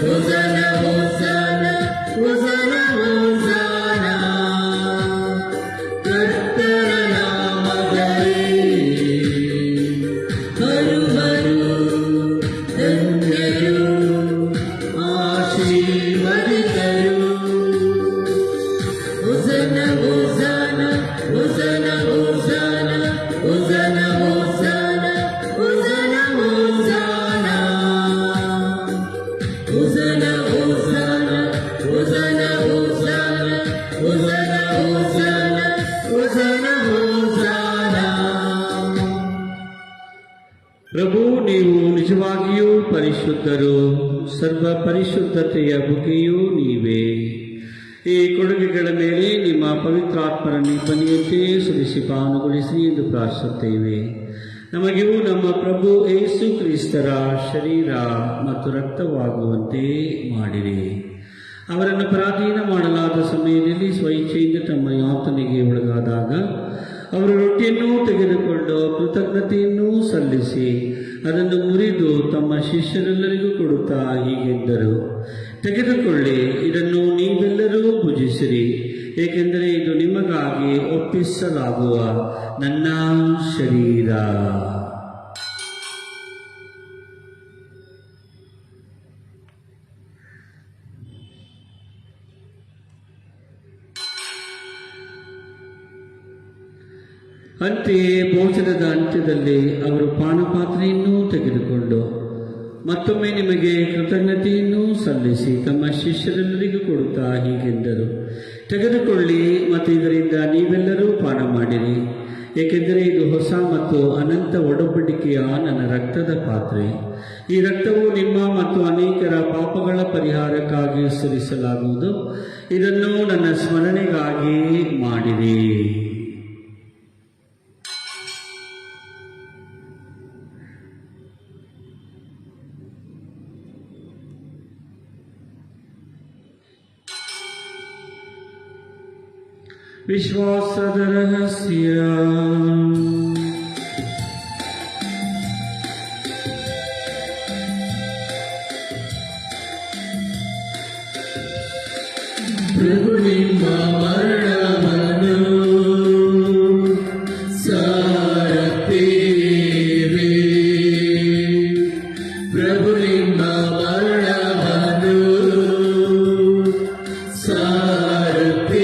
Hosanna, Hosanna, Hosanna, Hosanna. ಕರ್ತನ ನಾಮದಲ್ಲಿ ಬರುವರು ಧನ್ಯರು, ಆಶೀರ್ವದಿತರು. Hosanna, Hosanna, Hosanna, Hosanna, Hosanna, Hosanna, Hosanna, Hosanna. Hosanna, Hosanna, Hosanna, Hosanna, Hosanna, Hosanna, Hosanna, Hosanna.
ಪ್ರಭು, ನೀವು ನಿಜವಾಗಿಯೂ ಪರಿಶುದ್ಧರು, ಸರ್ವ ಪರಿಶುದ್ಧತೆಯ ಬುಗ್ಗೆಯೂ ನೀವೇ. ಈ ಕೊಡುಗೆಗಳ ಮೇಲೆ ನಿಮ್ಮ ಪವಿತ್ರಾತ್ಮರ ನಿಬ್ಬನಿಯಂತೆ ಸುರಿಸಿ ಪಾನಗೊಳಿಸಿ ಎಂದು ಪ್ರಾರ್ಥಿಸುತ್ತೇವೆ. ನಮಗಿವು ನಮ್ಮ ಪ್ರಭು ಯೇಸು ಕ್ರಿಸ್ತರ ಶರೀರ ಮತ್ತು ರಕ್ತವಾಗುವಂತೆ ಮಾಡಿರಿ. ಅವರನ್ನು ಪರಾಧೀನ ಮಾಡಲಾದ ಸಮಯದಲ್ಲಿ ಸ್ವಇಚ್ಛೆಯಿಂದ ತಮ್ಮ ಯಾತನೆಗೆ ಒಳಗಾದಾಗ ಅವರು ರೊಟ್ಟಿಯನ್ನು ತೆಗೆದುಕೊಂಡು ಕೃತಜ್ಞತೆಯನ್ನು ಸಲ್ಲಿಸಿ ಅದನ್ನು ಮುರಿದು ತಮ್ಮ ಶಿಷ್ಯರೆಲ್ಲರಿಗೂ ಕೊಡುತ್ತಾ ಹೀಗೆಂದರು, ತೆಗೆದುಕೊಳ್ಳಿ, ಇದನ್ನು ನೀವೆಲ್ಲರೂ ಭುಜಿಸಿರಿ, ಏಕೆಂದರೆ ಇದು ನಿಮಗಾಗಿ ಒಪ್ಪಿಸಲಾಗುವ ನನ್ನ ಶರೀರ. ಅಂತೆಯೇ ಭೋಜನದ ಅಂತ್ಯದಲ್ಲಿ ಅವರು ಪಾನಪಾತ್ರೆಯನ್ನು ತೆಗೆದುಕೊಂಡು ಮತ್ತೊಮ್ಮೆ ನಿಮಗೆ ಕೃತಜ್ಞತೆಯನ್ನು ಸಲ್ಲಿಸಿ ತಮ್ಮ ಶಿಷ್ಯರೆಲ್ಲರಿಗೂ ಕೊಡುತ್ತಾ ಹೀಗೆಂದರು, ತೆಗೆದುಕೊಳ್ಳಿ ಮತ್ತು ಇದರಿಂದ ನೀವೆಲ್ಲರೂ ಪಾನ ಮಾಡಿರಿ, ಏಕೆಂದರೆ ಇದು ಹೊಸ ಮತ್ತು ಅನಂತ ಒಡಂಬಡಿಕೆಯ ನನ್ನ ರಕ್ತದ ಪಾತ್ರೆ. ಈ ರಕ್ತವು ನಿಮ್ಮ ಮತ್ತು ಅನೇಕರ ಪಾಪಗಳ ಪರಿಹಾರಕ್ಕಾಗಿ ಸುರಿಸಲಾಗುವುದು. ಇದನ್ನು ನನ್ನ ಸ್ಮರಣೆಗಾಗಿ ಮಾಡಿರಿ. ವಿಶ್ವಾಸದ ರಹಸ್ಯ.
ಪ್ರಭು ನಿಮ್ಮ ಮರಣವನ್ನು ಸಾರುತ್ತೇವೆ. ಪ್ರಭು ನಿಮ್ಮ ಮರಣವನ್ನು ಸಾರುತ್ತೇವೆ.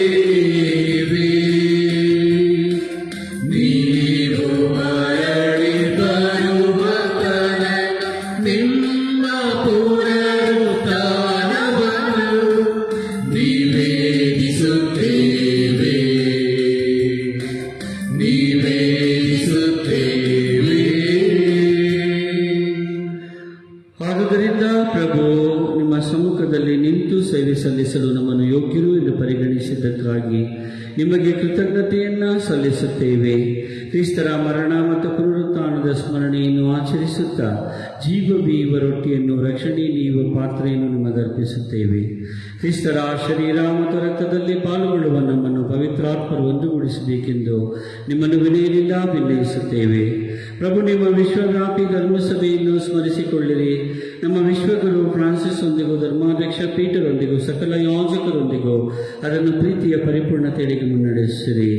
ನೀವು ಮರಳಿ ಬರುವ ತನಕ ನಿಮ್ಮ ಪುನರುತ್ಥಾನವನ್ನು ನಿವೇದಿಸುತ್ತೇವೆ.
ಆದುದರಿಂದ ಪ್ರಭು, ನಿಮ್ಮ ಸಮ್ಮುಖದಲ್ಲಿ ನಿಂತು ಸೇವೆ ಸಲ್ಲಿಸಲು ನಮ್ಮನ್ನು ಯೋಗ್ಯರು ಎಂದು ಪರಿಗಣಿಸಿದ್ದಕ್ಕಾಗಿ ನಿಮಗೆ ಕೃತಜ್ಞತೆಯನ್ನ ಸಲ್ಲಿಸುತ್ತೇವೆ. ಕ್ರಿಸ್ತರ ಮರಣ ಮತ್ತು ಪುನರುತ್ಥಾನದ ಸ್ಮರಣೆಯನ್ನು ಆಚರಿಸುತ್ತಾ ಜೀವ ರೊಟ್ಟಿಯನ್ನು ರಕ್ಷಣೆ ನೀಡುವ ಪಾತ್ರೆಯನ್ನು ನಿಮಗರ್ಪಿಸುತ್ತೇವೆ. ಕ್ರಿಸ್ತರ ಶರೀರ ಮತ್ತು ರಕ್ತದಲ್ಲಿ ಪಾಲ್ಗೊಳ್ಳುವ ನಮ್ಮನ್ನು ಪವಿತ್ರಾತ್ಮರು ಒಂದುಗೂಡಿಸಬೇಕೆಂದು ನಿಮ್ಮನ್ನು ವಿನಯದಿಂದ ಭಿನ್ನಯಿಸುತ್ತೇವೆ. ಪ್ರಭು, ನಿಮ್ಮ ವಿಶ್ವವ್ಯಾಪಿ ಧರ್ಮಸಭೆಯನ್ನು ಸ್ಮರಿಸಿಕೊಳ್ಳಿರಿ. ನಮ್ಮ ವಿಶ್ವಗುರು ಫ್ರಾನ್ಸಿಸ್ ಒಂದಿಗೂ ಧರ್ಮಾಧ್ಯಕ್ಷ ಪೀಟರೊಂದಿಗೂ ಸಕಲ ಯಾಜಕರೊಂದಿಗೂ ಅದನ್ನು ಪ್ರೀತಿಯ ಪರಿಪೂರ್ಣತೆಯಡೆಗೆ ಮುನ್ನಡೆಸಿರಿ.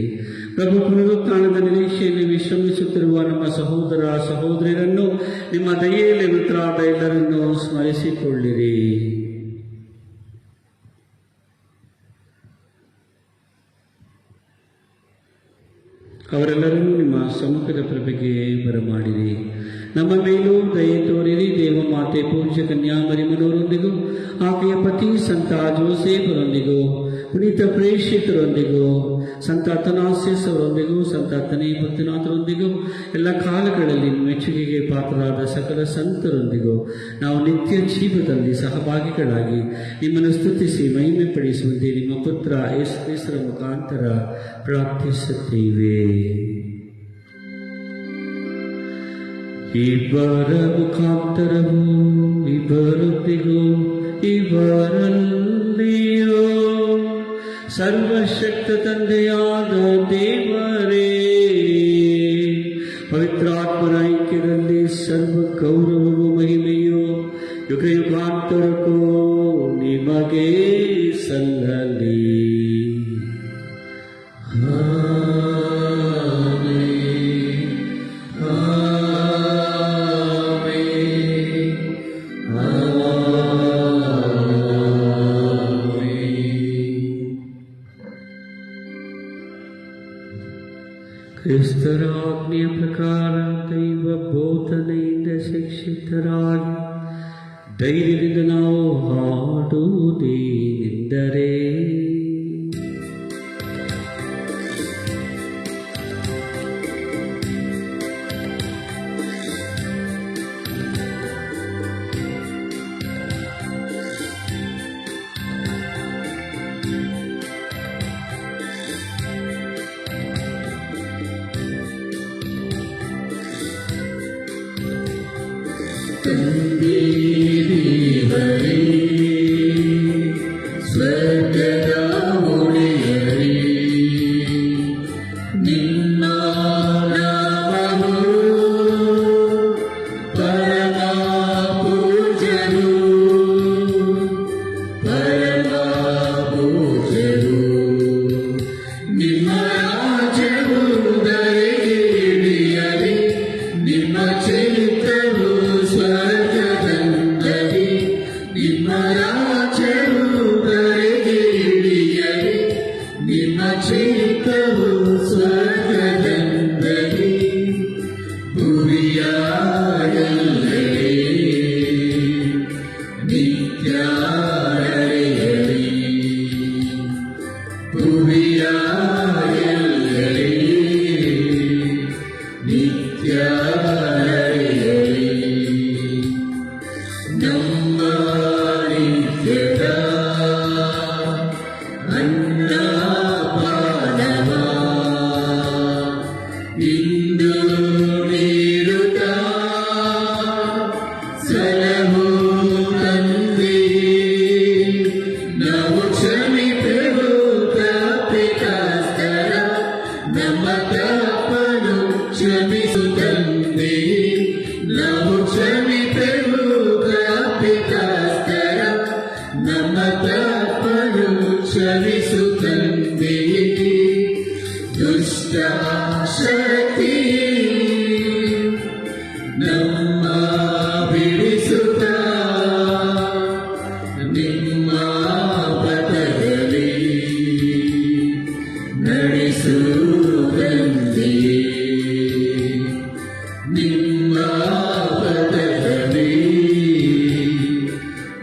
ಪ್ರಭು, ಪುನರುತ್ಥಾನದ ನಿರೀಕ್ಷೆಯಲ್ಲಿ ವಿಶ್ರಮಿಸುತ್ತಿರುವ ನಮ್ಮ ಸಹೋದರ ಸಹೋದರಿಯರನ್ನು, ನಿಮ್ಮ ದಯೆಯಲ್ಲಿ ಮೃತರಾದ ಎಲ್ಲರನ್ನೂ ಸ್ಮರಿಸಿಕೊಳ್ಳಿರಿ. ಅವರೆಲ್ಲರನ್ನೂ ನಿಮ್ಮ ಸಮ್ಮುಖದ ಪ್ರಭೆಗೆ ಬರಮಾಡಿರಿ. ನಮ್ಮ ಮೇಲೂ ದಯೆ ತೋರಿರಿ. ದೇವಮಾತೆ ಪೂಜ್ಯ ಕನ್ಯಾಮರಿಯಮ್ಮನವರೊಂದಿಗೂ ಆಕೆಯ ಪತಿ ಸಂತ ಜೋಸೇಫರೊಂದಿಗೂ ಪುನೀತ ಪ್ರೇಷಿತರೊಂದಿಗೂ ಸಂತ ಅಥನಾಸಿಯಸ್ ಅವರೊಂದಿಗೂ ಸಂತ ಅಥನೇ ಭಕ್ತನಾಥರೊಂದಿಗೂ ಎಲ್ಲ ಕಾಲಗಳಲ್ಲಿ ಮೆಚ್ಚುಗೆಗೆ ಪಾತ್ರರಾದ ಸಕಲ ಸಂತರೊಂದಿಗೂ ನಾವು ನಿತ್ಯ ಜೀವದಲ್ಲಿ ಸಹಭಾಗಿಗಳಾಗಿ ನಿಮ್ಮನ್ನು ಸ್ತುತಿಸಿ ಮಹಿಮೆ ಪಡಿಸುವಂತೆ ನಿಮ್ಮ ಪುತ್ರ ಯೇಸು ಕ್ರಿಸ್ತರ ಮುಖಾಂತರ ಪ್ರಾರ್ಥಿಸುತ್ತೇವೆ. ಇಬ್ಬರ ಮುಖಾಂತರವೂ ಇಬ್ಬರೊಂದಿಗೂ ಇವರಲ್ಲಿಯೋ ಸರ್ವಶಕ್ತ ತಂದೆಯಾದ ದೇವರೇ, ಪವಿತ್ರಾತ್ಮರ ಐಕ್ಯದಲ್ಲಿ ಸರ್ವ ಗೌರವವು ಮಹಿಮೆಯು ಯುಗ ಯುಗಾಂತರಕ್ಕೂ ನಿಮಗೆ ಸಲ್ಲಲಿ. ಕ್ರಿಸ್ತರ ಆಜ್ಞೆಯ ಪ್ರಕಾರ ದೈವ ಬೋಧನೆಯಿಂದ ಶಿಕ್ಷಿತರಾಗಿ ಧೈರ್ಯದಿಂದ ನಾವು ಹಾಡುವುದೇನೆಂದರೆ,
ತಂದೆ ದೇವರೇ, ಸ್ವರ್ಗದ ಒಡೆಯರೇ, ನಿನ್ನ ಇಂದು ನೀಡುತ್ತಾ ಸಲಹು ತಂದೆ, ನಾವು ಕ್ಷಮಿಪೆವು ತಪ್ಪಿತಸ್ಥರ, ನಮ್ಮ ತಪ್ಪನ್ನು ಕ್ಷಮಿಸು ತಂದೆ. ನಾವು ಕ್ಷಮಿಪೆವು ತಪ್ಪಿತಸ್ಥರ, ನಮ್ಮ ತಪ್ಪನ್ನು ಕ್ಷಮಿಸು ತಂದೆ. ದುಷ್ಟ ಶಕ್ತಿ ನಮ್ಮ ಬಿಡಿಸುತ್ತ ನಿಮ್ಮ ಪಥದಲ್ಲಿ ನಡೆಸು ತಂದೆ. ನಿಮ್ಮ ಪಥದಲ್ಲಿ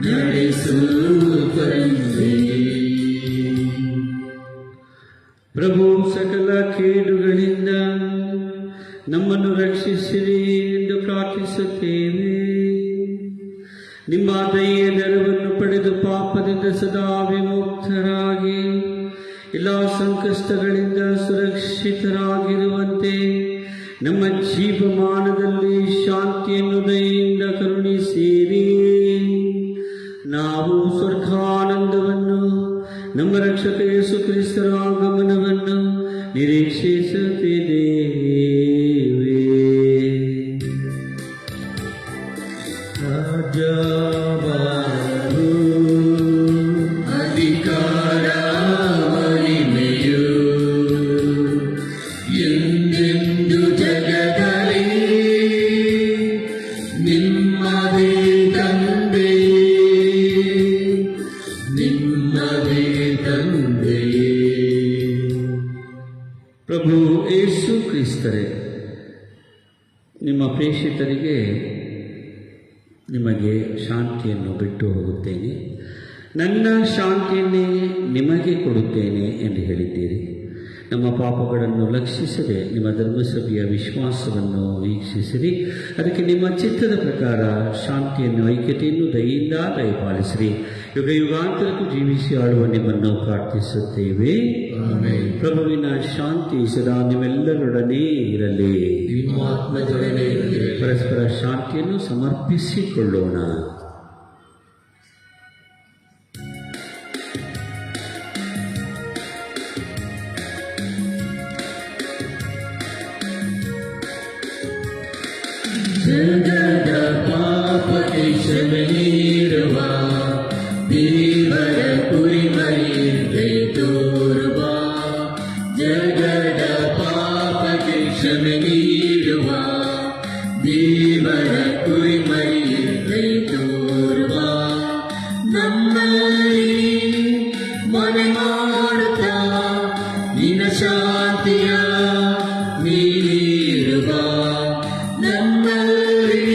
ನಡೆಸು ತಂದೆ.
ಪ್ರಭು ಸಕಲ ಕೇಡುಗಳಿಂದ ನಮ್ಮನ್ನು ರಕ್ಷಿಸಿರಿ ಎಂದು ಪ್ರಾರ್ಥಿಸುತ್ತೇವೆ. ನಿಮ್ಮ ದಯೆಯ ನೆರವನ್ನು ಪಡೆದು ಪಾಪದಿಂದ ಸದಾ ವಿಮುಕ್ತರಾಗಿ ಎಲ್ಲ ಸಂಕಷ್ಟಗಳಿಂದ ಸುರಕ್ಷಿತರಾಗಿರುವಂತೆ ನಮ್ಮ ಜೀವಮಾನದಲ್ಲಿ ಶಾಂತಿಯನ್ನು ದಯೆಯಿಂದ ಕರುಣಿಸಿರಿ. ನಾವು ಸ್ವರ್ಗಾನಂದವನ್ನು, ನಮ್ಮ ರಕ್ಷಕ ಯೇಸು ಕ್ರಿಸ್ತರ ಆಗಮನವನ್ನು ನಿರೀಕ್ಷಿಸುತ್ತಿದ್ದೇವೆ. ರಾಜ್ಯಭಾರವು,
ಅಧಿಕಾರ ಮಹಿಮೆಯು ಎಂದೆಂದು ಜಗದಲ್ಲಿ ನಿಮ್ಮದೇ ತಂದೆ, ನಿಮ್ಮದೇ ತಂದೆ.
ಪ್ರಭು ಯೇಸು ಕ್ರಿಸ್ತರೇ, ನಿಮ್ಮ ಪ್ರೇಷಿತರಿಗೆ ನಿಮಗೆ ಶಾಂತಿಯನ್ನು ಬಿಟ್ಟು ಹೋಗುತ್ತೇನೆ, ನನ್ನ ಶಾಂತಿಯನ್ನೇ ನಿಮಗೆ ಕೊಡುತ್ತೇನೆ ಎಂದು ಹೇಳಿದ್ದೀರಿ. ನಮ್ಮ ಪಾಪಗಳನ್ನು ಲಕ್ಷಿಸದೆ ನಿಮ್ಮ ಧರ್ಮಸಭೆಯ ವಿಶ್ವಾಸವನ್ನು ವೀಕ್ಷಿಸಿರಿ. ಅದಕ್ಕೆ ನಿಮ್ಮ ಚಿತ್ತದ ಪ್ರಕಾರ ಶಾಂತಿಯನ್ನು, ಐಕ್ಯತೆಯನ್ನು ದಯೆಯಿಂದ ದಯಪಾಲಿಸಿರಿ. ಯುಗ ಯುಗಾಂತರಕ್ಕೂ ಜೀವಿಸಿ ಆಳುವ ನಿಮ್ಮನ್ನು ಪ್ರಾರ್ಥಿಸುತ್ತೇವೆ.
ಆಮೆನ್.
ಪ್ರಭುವಿನ ಶಾಂತಿ ಸದಾ ನಿಮ್ಮೆಲ್ಲರೊಡನೆ ಇರಲಿ.
ನಿಮ್ಮ ಆತ್ಮದೊಡನೆ ಇರಲಿ.
ಪರಸ್ಪರ ಶಾಂತಿಯನ್ನು ಸಮರ್ಪಿಸಿಕೊಳ್ಳೋಣ.
ಜಗದ ಪಾಪಕ್ಕೆ ಕ್ಷಮೆ ನೀಡುವ ದೇವರ ಕುರಿಮರಿಯಂತೆ ತೋರುವ, ಜಗದ ಪಾಪಕ್ಕೆ ಕ್ಷಮೆ ನೀಡುವ ದೇವರ ಕುರಿಮರಿಯಂತೆ ತೋರುವ, ನಮ್ಮಲ್ಲಿ ಮನೆ ಮಾಡುತ್ತಾ ನಿನ್ನ ಶಾಂತಿಯ ನೀಡುವ, ನಮ್ಮಲ್ಲಿ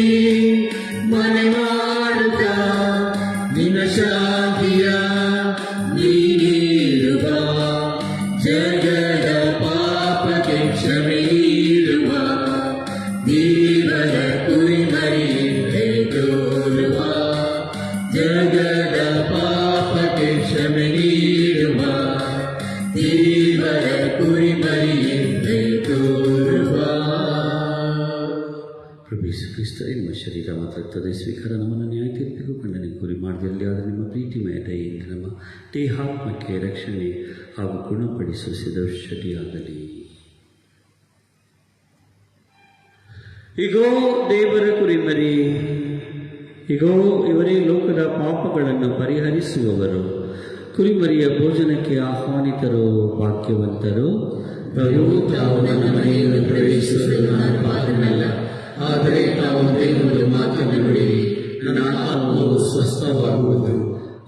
ಮನೆ ಮಾಡುತ್ತಾ ನಿನ್ನ ಶಾಂತಿಯ ನೀಡುವ, ಜಗದ ಪಾಪಕ್ಕೆ ಕ್ಷಮೆ ನೀಡುವ ದೇವರ ಕುರಿಮರಿಯಂತೆ ತೋರುವ, ಜಗದ ಪಾಪಕ್ಕೆ ಕ್ಷಮೆ ನೀಡುವ ದೇವರ ಕುರಿಮರಿಯಂತೆ ತೋರುವ.
ಪ್ರಭು ಯೇಸು ಕ್ರಿಸ್ತರೇ, ನಿಮ್ಮ ಶರೀರ ಮತ್ತು ರಕ್ತದ ಸ್ವೀಕಾರ ನಮ್ಮನ್ನು ನ್ಯಾಯ ತೀರ್ಪಿಗೂ ಖಂಡನೆ ಗುರಿ ಮಾಡಿದಲ್ಲಿ ಆದರೆ ನಿಮ್ಮ ಪ್ರೀತಿಮಯ ದಯೆಯಿಂದ ನಮ್ಮ ದೇಹಾತ್ಮಕ್ಕೆ ರಕ್ಷಣೆ ಹಾಗೂ ಗುಣಪಡಿಸುವ ಸಿದ್ಧೌಷಧಿಯಾಗಲಿ. ಇಗೋ ದೇವರ ಕುರಿಮರಿ, ಇಗೋ ಇವರೇ ಲೋಕದ ಪಾಪಗಳನ್ನು ಪರಿಹರಿಸುವವರು. ಕುರಿಮರಿಯ ಭೋಜನಕ್ಕೆ ಆಹ್ವಾನಿತರು ಭಾಗ್ಯವಂತರು.
ಪ್ರಭು ತಾವು ನನ್ನ ಮನೆಯನ್ನು ಪ್ರವೇಶಿಸಲು ನಾನು ಪಾತ್ರನಲ್ಲ, ಆದರೆ ತಾವು ದೇವರ ಮಾತನ್ನು ನುಡಿರಿ, ನನ್ನ ಆತ್ಮವು ಸ್ವಸ್ಥವಾಗುವುದು.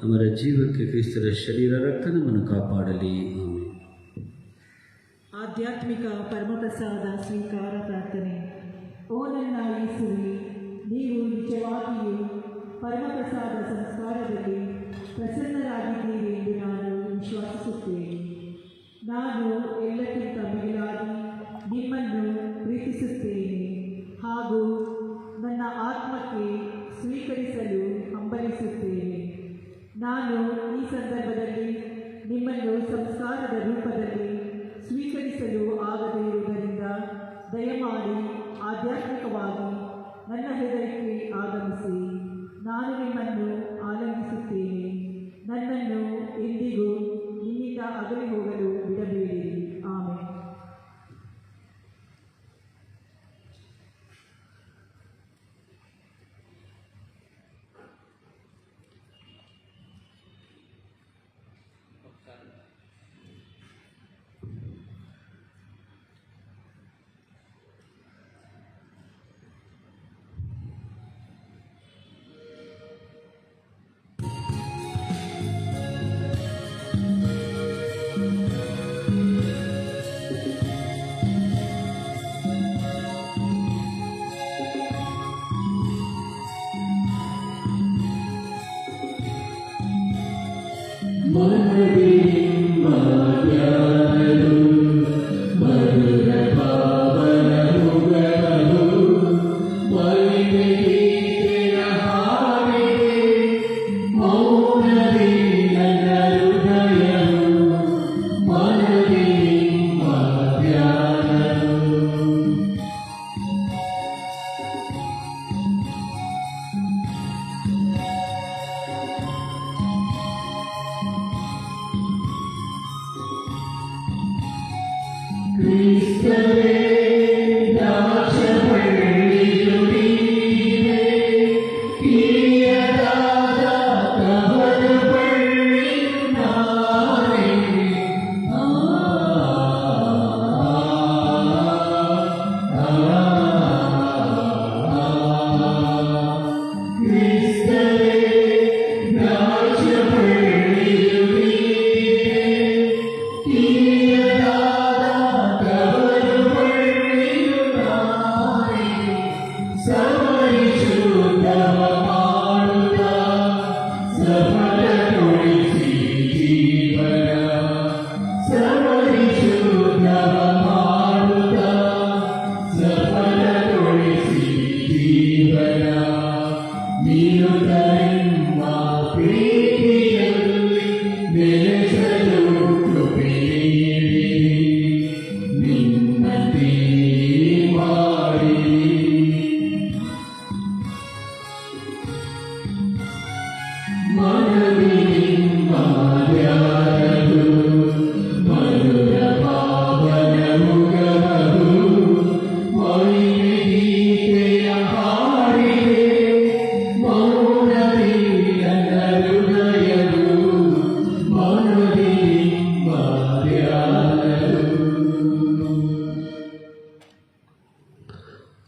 ಅವರ ಜೀವಕ್ಕೆ ಕ್ರಿಸ್ತರ ಶರೀರ ರಕ್ತ ನಮ್ಮನ್ನು ಕಾಪಾಡಲಿ. ಆಮೆನ್.
ಆಧ್ಯಾತ್ಮಿಕ ಪರಮಪ್ರಸಾದ ಸ್ವೀಕಾರ ಪ್ರಾರ್ಥನೆ. ಓ ನನ್ನ ಯೇಸುವೆ, ನೀವು ನಿಜವಾಗಿಯೂ ಪರಮಪ್ರಸಾದ ಸಂಸ್ಕಾರದಲ್ಲಿ ಪ್ರಸನ್ನರಾಗಿದ್ದೀರಿ ಎಂದು ನಾನು ವಿಶ್ವಾಸಿಸುತ್ತೇನೆ. ನಾನು ಎಲ್ಲಕ್ಕಿಂತ ಮಿಗಿಲಾಗಿ ನಿಮ್ಮನ್ನು ಪ್ರೀತಿಸುತ್ತೇನೆ ಹಾಗೂ ನನ್ನ ಆತ್ಮಕ್ಕೆ ಸ್ವೀಕರಿಸಲು ಹಂಬಲಿಸುತ್ತೇನೆ. ನಾನು ಈ ಸಂದರ್ಭದಲ್ಲಿ ನಿಮ್ಮನ್ನು ಸಂಸ್ಕಾರದ ರೂಪದಲ್ಲಿ ಸ್ವೀಕರಿಸಲು ಆಗದೇ ಇರುವುದರಿಂದ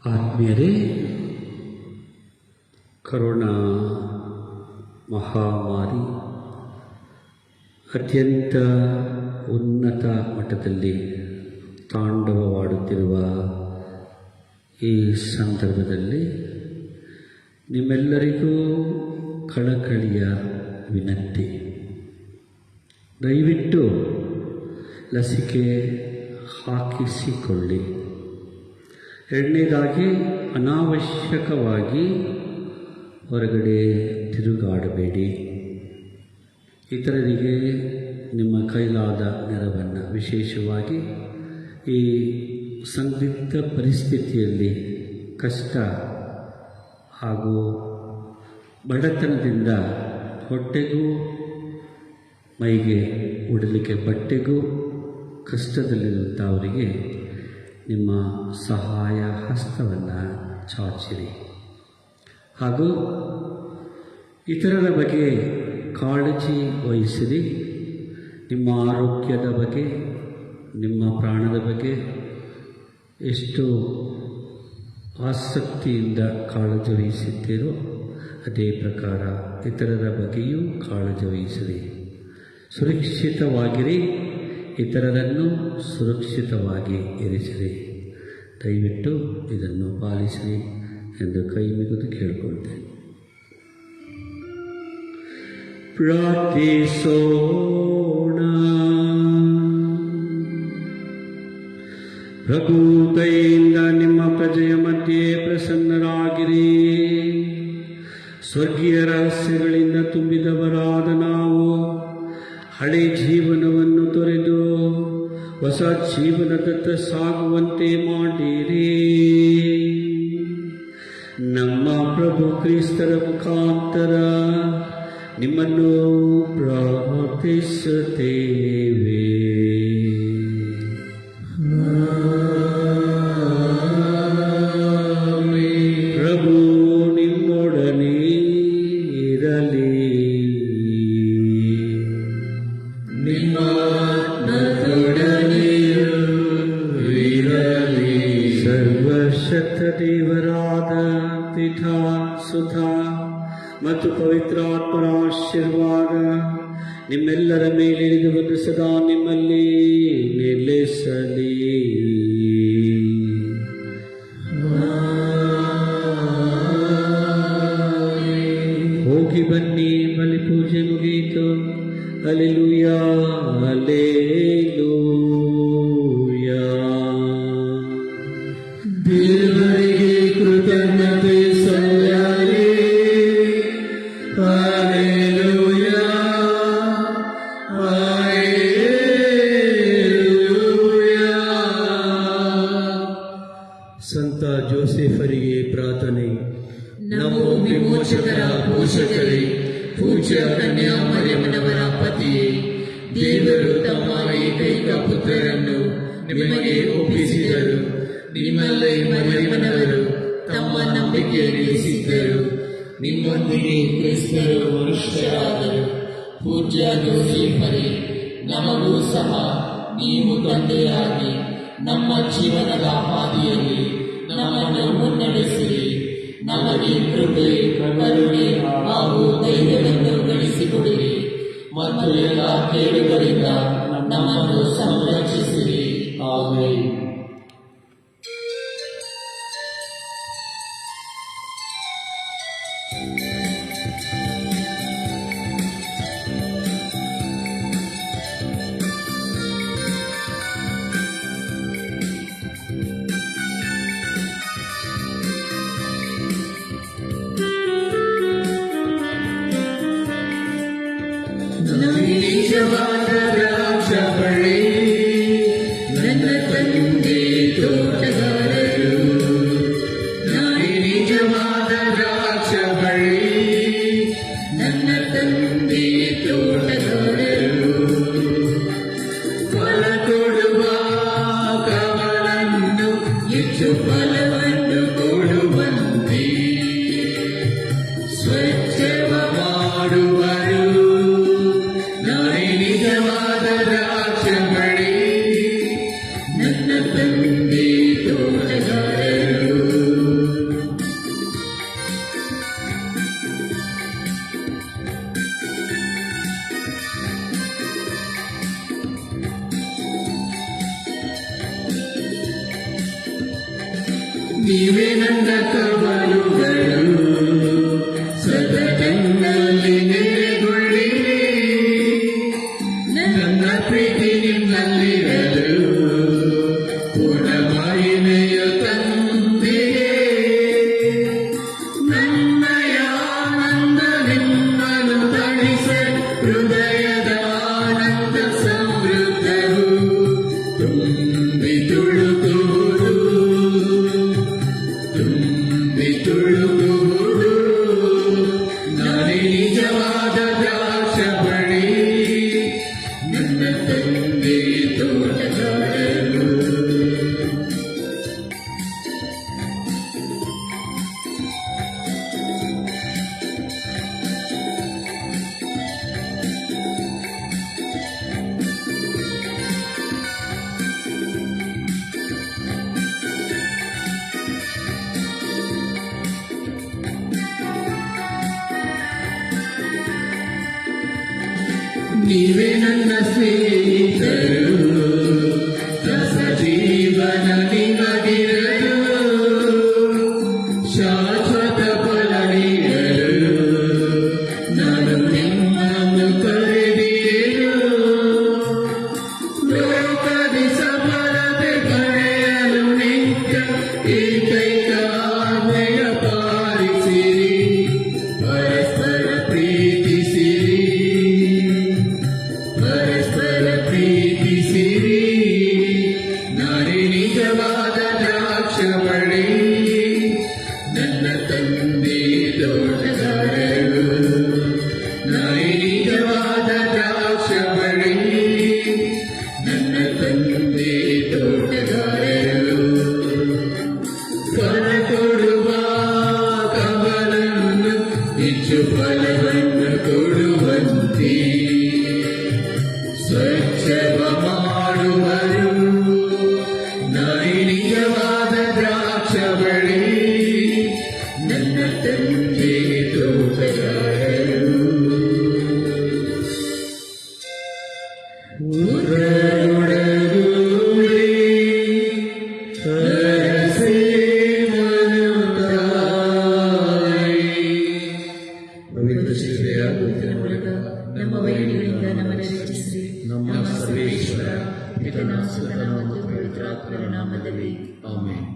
ಆತ್ಮೀಯರೇ, ಕೊರೋನಾ ಮಹಾಮಾರಿ ಅತ್ಯಂತ ಉನ್ನತ ಮಟ್ಟದಲ್ಲಿ ತಾಂಡವವಾಡುತ್ತಿರುವ ಈ ಸಂದರ್ಭದಲ್ಲಿ ನಿಮ್ಮೆಲ್ಲರಿಗೂ ಕಳಕಳಿಯ ವಿನಂತಿ. ದಯವಿಟ್ಟು ಲಸಿಕೆ ಹಾಕಿಸಿಕೊಳ್ಳಿ. ಎರಡನೇದಾಗಿ, ಅನಾವಶ್ಯಕವಾಗಿ ಹೊರಗಡೆ ತಿರುಗಾಡಬೇಡಿ. ಇತರರಿಗೆ ನಿಮ್ಮ ಕೈಲಾದ ನೆರವನ್ನು, ವಿಶೇಷವಾಗಿ ಈ ಸಂದಿಗ್ಧ ಪರಿಸ್ಥಿತಿಯಲ್ಲಿ ಕಷ್ಟ ಹಾಗೂ ಬಡತನದಿಂದ ಹೊಟ್ಟೆಗೂ ಮೈಗೆ ಉಡಲಿಕ್ಕೆ ಬಟ್ಟೆಗೂ ಕಷ್ಟದಲ್ಲಿರುವಂಥವರಿಗೆ ನಿಮ್ಮ ಸಹಾಯ ಹಸ್ತವನ್ನು ಚಾಚಿರಿ. ಹಾಗೂ ಇತರರ ಬಗ್ಗೆ ಕಾಳಜಿ ವಹಿಸಿರಿ. ನಿಮ್ಮ ಆರೋಗ್ಯದ ಬಗ್ಗೆ, ನಿಮ್ಮ ಪ್ರಾಣದ ಬಗ್ಗೆ ಎಷ್ಟು ಆಸಕ್ತಿಯಿಂದ ಕಾಳಜಿ ವಹಿಸುತ್ತೀರೋ ಅದೇ ಪ್ರಕಾರ ಇತರರ ಬಗ್ಗೆಯೂ ಕಾಳಜಿ ವಹಿಸಿರಿ. ಸುರಕ್ಷಿತವಾಗಿರಿ, ಇತರರನ್ನು ಸುರಕ್ಷಿತವಾಗಿ ಇರಿಸಿರಿ. ದಯವಿಟ್ಟು ಇದನ್ನು ಪಾಲಿಸಿರಿ ಎಂದು ಕೈ ಮುಗಿದು ಕೇಳಿಕೊಳ್ತೇನೆ. ಪ್ರಾರ್ಥಿಸೋಣ. ಪ್ರಭು ದಯೆಯಿಂದ ನಿಮ್ಮ ಪ್ರಜೆಯ ಮಧ್ಯೆ ಪ್ರಸನ್ನರಾಗಿರಿ. ಸ್ವರ್ಗೀಯ ರಹಸ್ಯಗಳಿಂದ ತುಂಬಿದವರಾದ ನಾವು ಹಳೆ ಜೀವನವನ್ನು ತೊರೆದು ಹೊಸ ಜೀವನದತ್ತ ಸಾಗುವಂತೆ ಮಾಡಿರಿ. ನಮ್ಮ ಪ್ರಭು ಕ್ರಿಸ್ತರ ಮುಖಾಂತರ ನಿಮ್ಮನ್ನು ಪ್ರಾರ್ಥಿಸುತ್ತೇವೆ. ಪ್ರಭು ನಿಮ್ಮೊಡನೆ ಇರಲಿ. ಸರ್ವಶಕ್ತ ದೇವರಾದ ಪಿತಾ, ಸುಧಾ ಮತ್ತು ಪವಿತ್ರಾತ್ಮರ ಆಶೀರ್ವಾದ ನಿಮ್ಮೆಲ್ಲರ ಮೇಲೆ ಇಳಿದು ಬಂದು ಸದಾ ನಿಮ್ಮಲ್ಲಿ ನೆಲೆಸಲಿ. ಹೋಗಿ ಬನ್ನಿ, ಬಲಿ ಪೂಜೆ ಮುಗಿಯಿತು. ಅಲ್ಲೆಲ್ಲೂ ದೇವರಿಗೆ ಕೃತಜ್ಞತೆ ಸಲ್ಲಲಿ. Hallelujah, hallelujah. ಸಂತ ಜೋಸೆಫರಿಗೆ ಪ್ರಾರ್ಥನೆ.
ನಮೋ ವಿಮೋಚಕರ ಪೋಷಕರೇ, ಪೂಜ್ಯ ಕನ್ಯಾಮರಿಯಮ್ಮನವರ ಪತಿಯೇ, ದೇವರು ತಮ್ಮ ಏಕೈಕ ಪುತ್ರರನ್ನು ನಿಮಗೆ ಒಪ್ಪಿಸಿದರು. ನಿಮ್ಮಲ್ಲಿ ಮರಿಯಮ್ಮನವರು ತಮ್ಮ ನಂಬಿಕೆಯನ್ನು ಇರಿಸಿದ್ದರು. ನಿಮ್ಮೊಂದಿಗೆ ಕ್ರಿಸ್ತರು ಮನುಷ್ಯರಾದರು. ಪೂಜ್ಯ ಜೋಸೆಫರೇ, ನಮಗೂ ಸಹ ನೀವು ತಂದೆಯಾಗಿ ನಮ್ಮ ಜೀವನದ ಹಾದಿಯಲ್ಲಿ ನಮ್ಮನ್ನು ಮುನ್ನಡೆಸಿರಿ. ನಮಗೆ ಕೃಪೆ, ಕರುಣೆ ಹಾಗೂ ಧೈರ್ಯವನ್ನು ಗಳಿಸಿಕೊಡಿರಿ ಮತ್ತು ಎಲ್ಲ ಕೇಡುಗಳಿಂದ ನಮ್ಮನ್ನು ಸಂರಕ್ಷಿಸಿರಿ. ಆಮೆನ್.
ನಿಜವಾದ ದ್ರಾಕ್ಷಬಳ್ಳಿ, ನನ್ನ ತಂದೆ ತೋಟಗಾರರು. ನಾನೇ ನಿಜವಾದ ದ್ರಾಕ್ಷಬಳ್ಳಿ, ನನ್ನ ತಂದೆ ತೋಟಗಾರರು. ಫಲ ಕೊಡುವ ಕಮಲನ್ನು ಹೆಚ್ಚು ಫಲವನ್ನು ಕೊಡುವಂತೆ ಸ್ವಚ್ಛವ ಮಾಡುವರು. ನಾನೇ ನಿಜವಾದ ದ್ರಾಕ್ಷಬಳ್ಳಿ, ನನ್ನ ತಂದೆ ತೋಟಗಾರರು. ನೀವೇ ನನ್ನ ಕವಲುಗಳು, ಸದನದಲ್ಲಿ ನೆಲೆಗೊಳ್ಳಿರಿ. ನನ್ನ ಪ್ರೀತಿ ನಿಮ್ಮಲ್ಲಿರಲು ಪೂರ್ಣ ಮಹಿಮೆಯ ತಂದೆಯೇ. ನನ್ನಯ ಆನಂದ ನಿಮ್ಮನ್ನು ತಣಿಸ, ಹೃದಯದ ಆನಂದ ಸಮೃದ್ಧವು ತುಂಬಿ ತುಳುಕುವುದು, ತುಂಬಿ ತುಳುಕುವುದು. ನಾನೇ ನಿಜವಾದ ದ್ರಾಕ್ಷಬಳ್ಳಿ, ನನ್ನ ತಂದೆ ತೋಟಗಾರರು. ನೀವೇ ನನ್ನ ಸ್ನೇಹಿತರು, ರಸ ಜೀವನ ನಿಮಗಿರಲು, ಶಾಶ್ವತ ಫಲ ನೀಡಲು ನಾನು ನಿಮ್ಮನ್ನು ಕರೆದಿರು. ಲೋಕದಿ ಸಫಲತೆ ಪಡೆಯಲು ನಿತ್ಯ ಏಕೈಕ ಆಜ್ಞೆಯ ಪಾಲಿಸಿರಿ. ಪರಸ್ಪರ ಪ್ರೀತಿಸಿರಿ, ಪರಸ್ಪರ ಪ್ರೀತಿಸಿರಿ. ನಾನೇ ನಿಜವಾದ ದ್ರಾಕ್ಷಬಳ್ಳಿ, ನನ್ನ ತಂದೆ ತೋಟಗಾರರು. ನಾನೇ ನಿಜವಾದ ದ್ರಾಕ್ಷಬಳ್ಳಿ, ನನ್ನ ತಂದೆ ತೋಟಗಾರರು. ಫಲ ಕೊಡುವ ಕಮಲವನ್ನು ಹೆಚ್ಚು ಫಲವನ್ನು ಕೊಡುವಂತೆ ಸ್ವಚ್ಛವ ಮಾಡುವರು. ನಾನೇ ನಿಜವಾದ ದ್ರಾಕ್ಷಬಳ್ಳಿ, ನನ್ನ ತಂದೆ ತೋಟಗಾರರು. ಊರೊಳಗೂಡಿ ಹರಸಿ ಮನುತಾಯಿ. ಪವಿತ್ರ ಶಿಲೆಯ
ಗುರುತಿನ ಮೂಲಕ ನಮ್ಮ ವೈರಿಗಳಿಂದ ನಮ್ಮನ್ನು ರಕ್ಷಿಸಿರಿ. ನಮ್ಮ ಸರ್ವೇಶ್ವರ ಪಿತನ ಸುತನ ಮತ್ತು ಪವಿತ್ರಾತ್ಮನ ನಾಮದಲ್ಲಿ
ಆಮೆನ್.